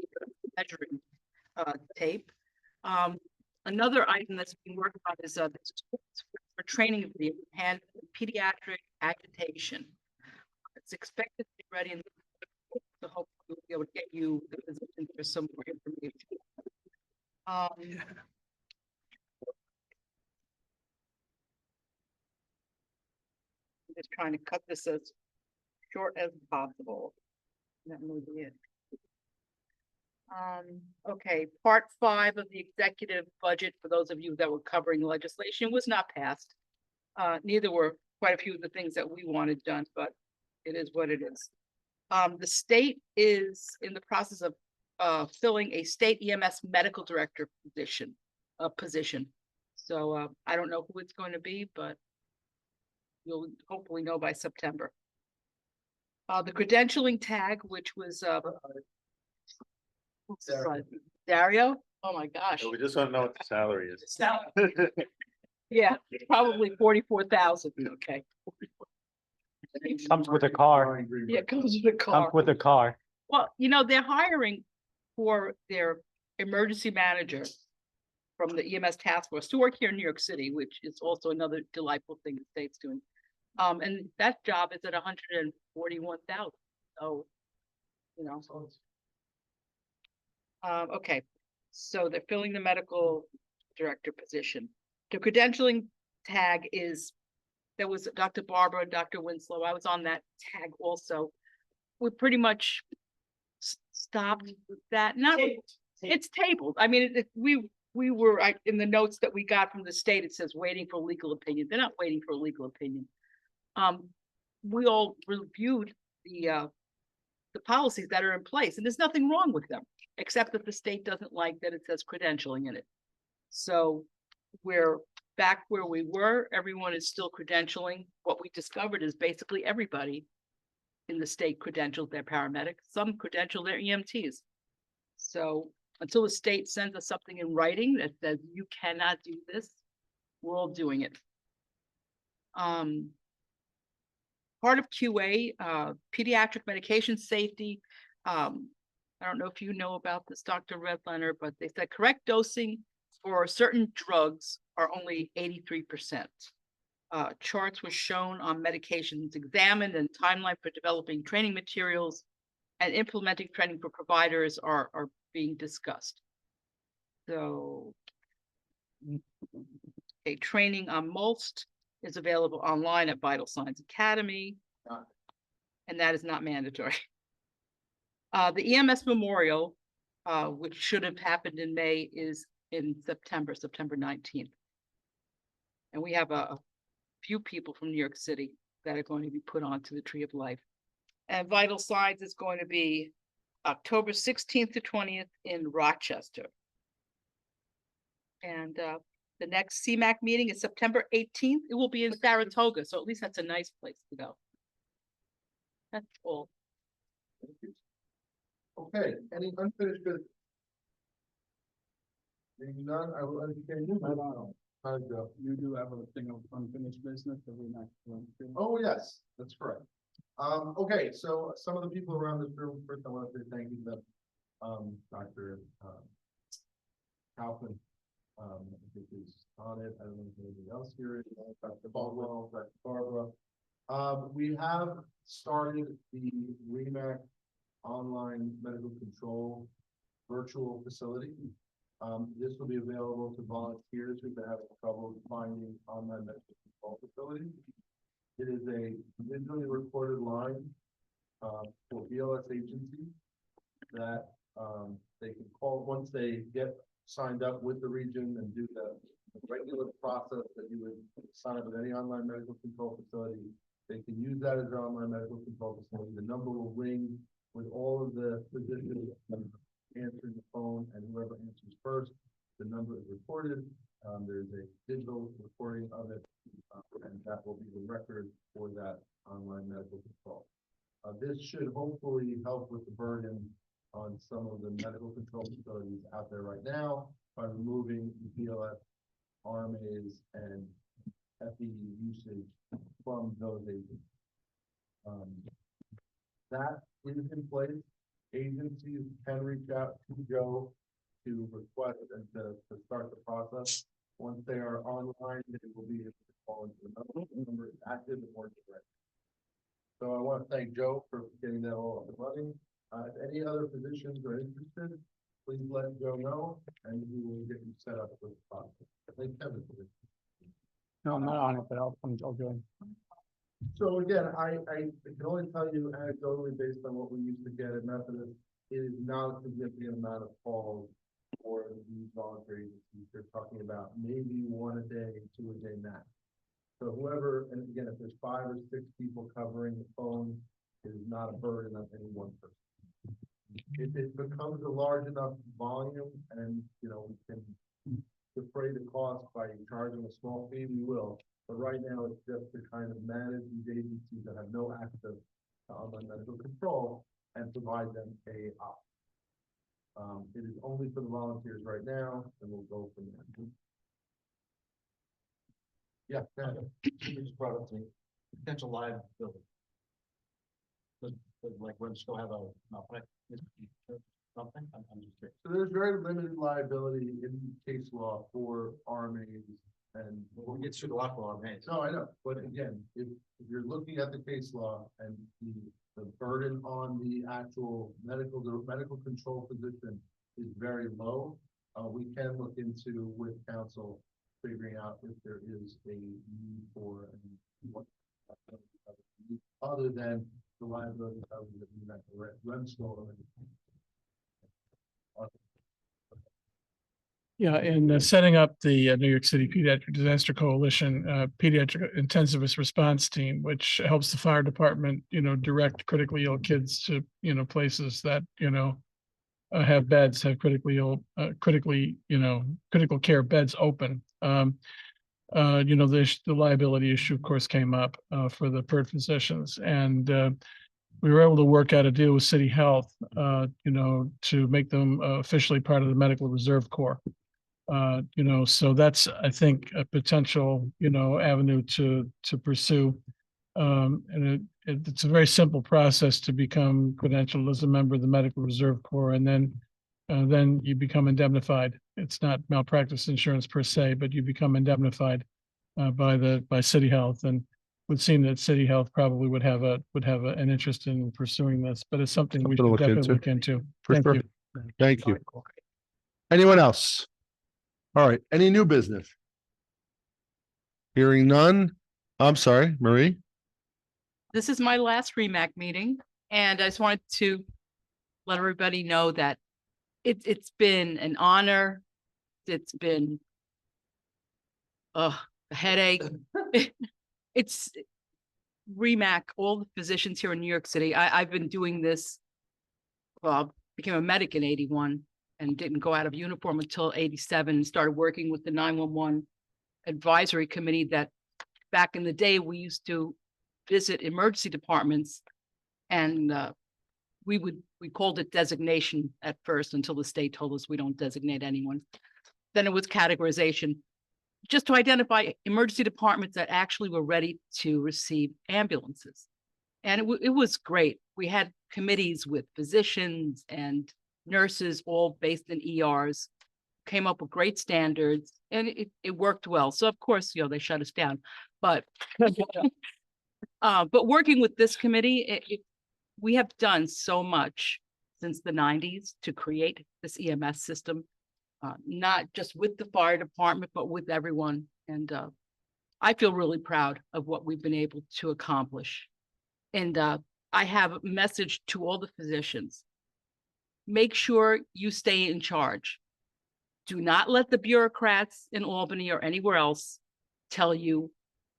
measuring tape. Another item that's being worked on is this for training video and pediatric agitation. It's expected to be ready in the hope we'll be able to get you the position for some more information. I'm just trying to cut this as short as possible. That may be it. Okay, part 5 of the executive budget, for those of you that were covering legislation, was not passed. Neither were quite a few of the things that we wanted done, but it is what it is. The state is in the process of filling a state EMS medical director position. So I don't know who it's going to be, but you'll hopefully know by September. The credentialing tag, which was Dario. Oh my gosh. We just want to know what the salary is. Yeah, probably 44,000. Okay. Comes with a car. Yeah, it comes with a car. Comes with a car. Well, you know, they're hiring for their emergency manager from the EMS task force to work here in New York City, which is also another delightful thing the state's doing. And that job is at 141,000. So, you know. Okay, so they're filling the medical director position. The credentialing tag is, there was Dr. Barbara, Dr. Winslow. I was on that tag also. We pretty much stopped with that. Not it's tabled. I mean, we were in the notes that we got from the state. It says waiting for legal opinion. They're not waiting for a legal opinion. We all reviewed the policies that are in place, and there's nothing wrong with them, except that the state doesn't like that it says credentialing in it. So we're back where we were. Everyone is still credentialing. What we discovered is basically everybody in the state credentialed their paramedics. Some credential their EMTs. So until the state sends us something in writing that says you cannot do this, we're all doing it. Part of QA, pediatric medication safety. I don't know if you know about this, Dr. Redlener, but they said correct dosing for certain drugs are only 83%. Charts were shown on medications examined, and timeline for developing training materials and implementing training for providers are being discussed. So, a training on MOLST is available online at Vital Signs Academy, and that is not mandatory. The EMS Memorial, which should have happened in May, is in September 19th. And we have a few people from New York City that are going to be put onto the Tree of Life. And Vital Signs is going to be October 16th to 20th in Rochester. And the next CMAC meeting is September 18th. It will be in Saratoga, so at least that's a nice place to go. That's all. Okay, any unfinished business? Being none, I will entertain you. You do have a thing of unfinished business that we're not going to. Oh, yes, that's correct. Okay, so some of the people around this room, first I want to say thank you to them. Dr. Kaufman, I think is on it. I don't know if anybody else here is, Dr. Baldwell, Dr. Barbara. We have started the REMAC online medical control virtual facility. This will be available to volunteers who've been having trouble finding online medical control facilities. It is a digitally recorded line for BLS agencies that they can call once they get signed up with the region and do the regular process that you would sign up with any online medical control facility. They can use that as their online medical control facility. The number will ring with all of the physicians answering the phone, and whoever answers first, the number is recorded. There's a digital recording of it, and that will be the record for that online medical control. This should hopefully help with the burden on some of the medical control facilities out there right now by removing the BLS, RMAs, and FE usage from those agencies. That is in place. Agencies can reach out to Joe to request and to start the process. Once they are online, they will be able to call into the number is active and working right. So I want to thank Joe for getting that all up and running. If any other physicians are interested, please let Joe know and we will get you set up with the process. I think Kevin did it. No, I'm not on it, but I'll join. So again, I can only tell you anecdotally based on what we used to get at Methodist, it is not a significant amount of calls for these voluntary agencies. They're talking about maybe one a day, two a day max. So whoever, and again, if there's 5 or 6 people covering the phone, it is not a burden on any one person. If it becomes a large enough volume and, you know, we can defray the cost by charging a small fee, we will. But right now, it's just to kind of manage these agencies that have no access to online medical control and provide them a op. It is only for the volunteers right now, and we'll go from there. Yeah, You just brought up the potential liability. Does like REMSCO have a something? I'm just curious. so there's very limited liability in case law for RMAs and. We get sued a lot for our hands. No, I know, but again, if you're looking at the case law and the burden on the actual medical control physician is very low, we can look into with counsel figuring out if there is a need for what other than the liability of the REMSCO. Yeah, in setting up the New York City Pediatric Disaster Coalition, Pediatric Intensivist Response Team, which helps the fire department, you know, direct critically ill kids to, you know, places that, you know, have beds, have critical care beds open. You know, the liability issue, of course, came up for the PERT physicians, and we were able to work out a deal with City Health, you know, to make them officially part of the Medical Reserve Corps. You know, so that's, I think, a potential, you know, avenue to pursue. And it's a very simple process to become credentialed as a member of the Medical Reserve Corps, and then you become indemnified. It's not malpractice insurance per se, but you become indemnified by City Health, and would seem that City Health probably would have an interest in pursuing this, but it's something we should definitely look into. Thank you. Thank you. Anyone else? All right, any new business? Hearing none. I'm sorry, Marie. This is my last REMAC meeting, and I just wanted to let everybody know that it's been an honor. It's been a headache. It's REMAC, all the physicians here in New York City. I've been doing this, became a medic in 81 and didn't go out of uniform until 87 and started working with the 911 advisory committee that back in the day we used to visit emergency departments, and we called it designation at first until the state told us we don't designate anyone. Then it was categorization, just to identify emergency departments that actually were ready to receive ambulances. And it was great. We had committees with physicians and nurses, all based in ERs, came up with great standards, and it worked well. So of course, you know, they shut us down, but working with this committee, we have done so much since the 90s to create this EMS system, not just with the fire department, but with everyone. And I feel really proud of what we've been able to accomplish. And I have a message to all the physicians. Make sure you stay in charge. Do not let the bureaucrats in Albany or anywhere else tell you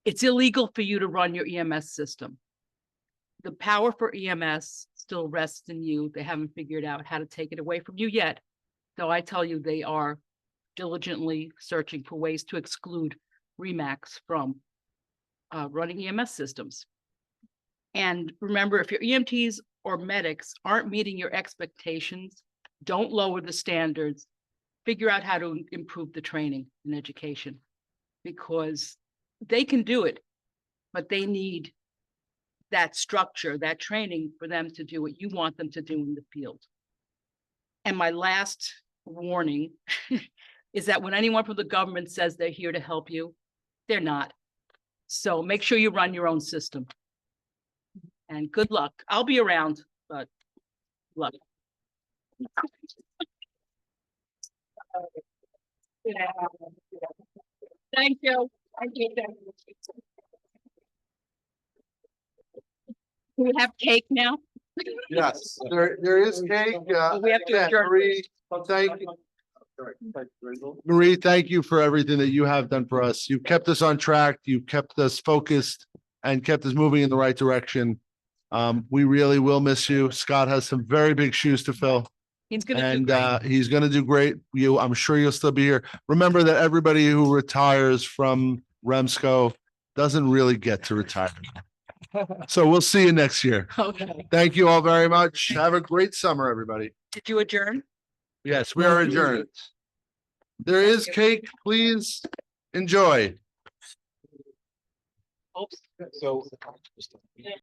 it's illegal for you to run your EMS system. The power for EMS still rests in you. They haven't figured out how to take it away from you yet. So I tell you, they are diligently searching for ways to exclude REMACs from running EMS systems. And remember, if your EMTs or medics aren't meeting your expectations, don't lower the standards. Figure out how to improve the training and education, because they can do it, but they need that structure, that training for them to do what you want them to do in the field. And my last warning is that when anyone from the government says they're here to help you, they're not. So make sure you run your own system. And good luck. I'll be around, but luck. Thank you. Thank you. Do we have cake now? Yes, there is cake. We have to again, adjourn. Marie, thank you. Marie, thank you for everything that you have done for us. You kept us on track. You kept us focused and kept us moving in the right direction. We really will miss you. Scott has some very big shoes to fill. He's gonna do And great. he's gonna do great. I'm sure you'll still be here. Remember that everybody who retires from REMSCO doesn't really get to retire. So we'll see you next year. Okay. Thank you all very much. Have a great summer, everybody. Did you adjourn? Yes, we are adjourned. There is cake. Please enjoy. Oops. So.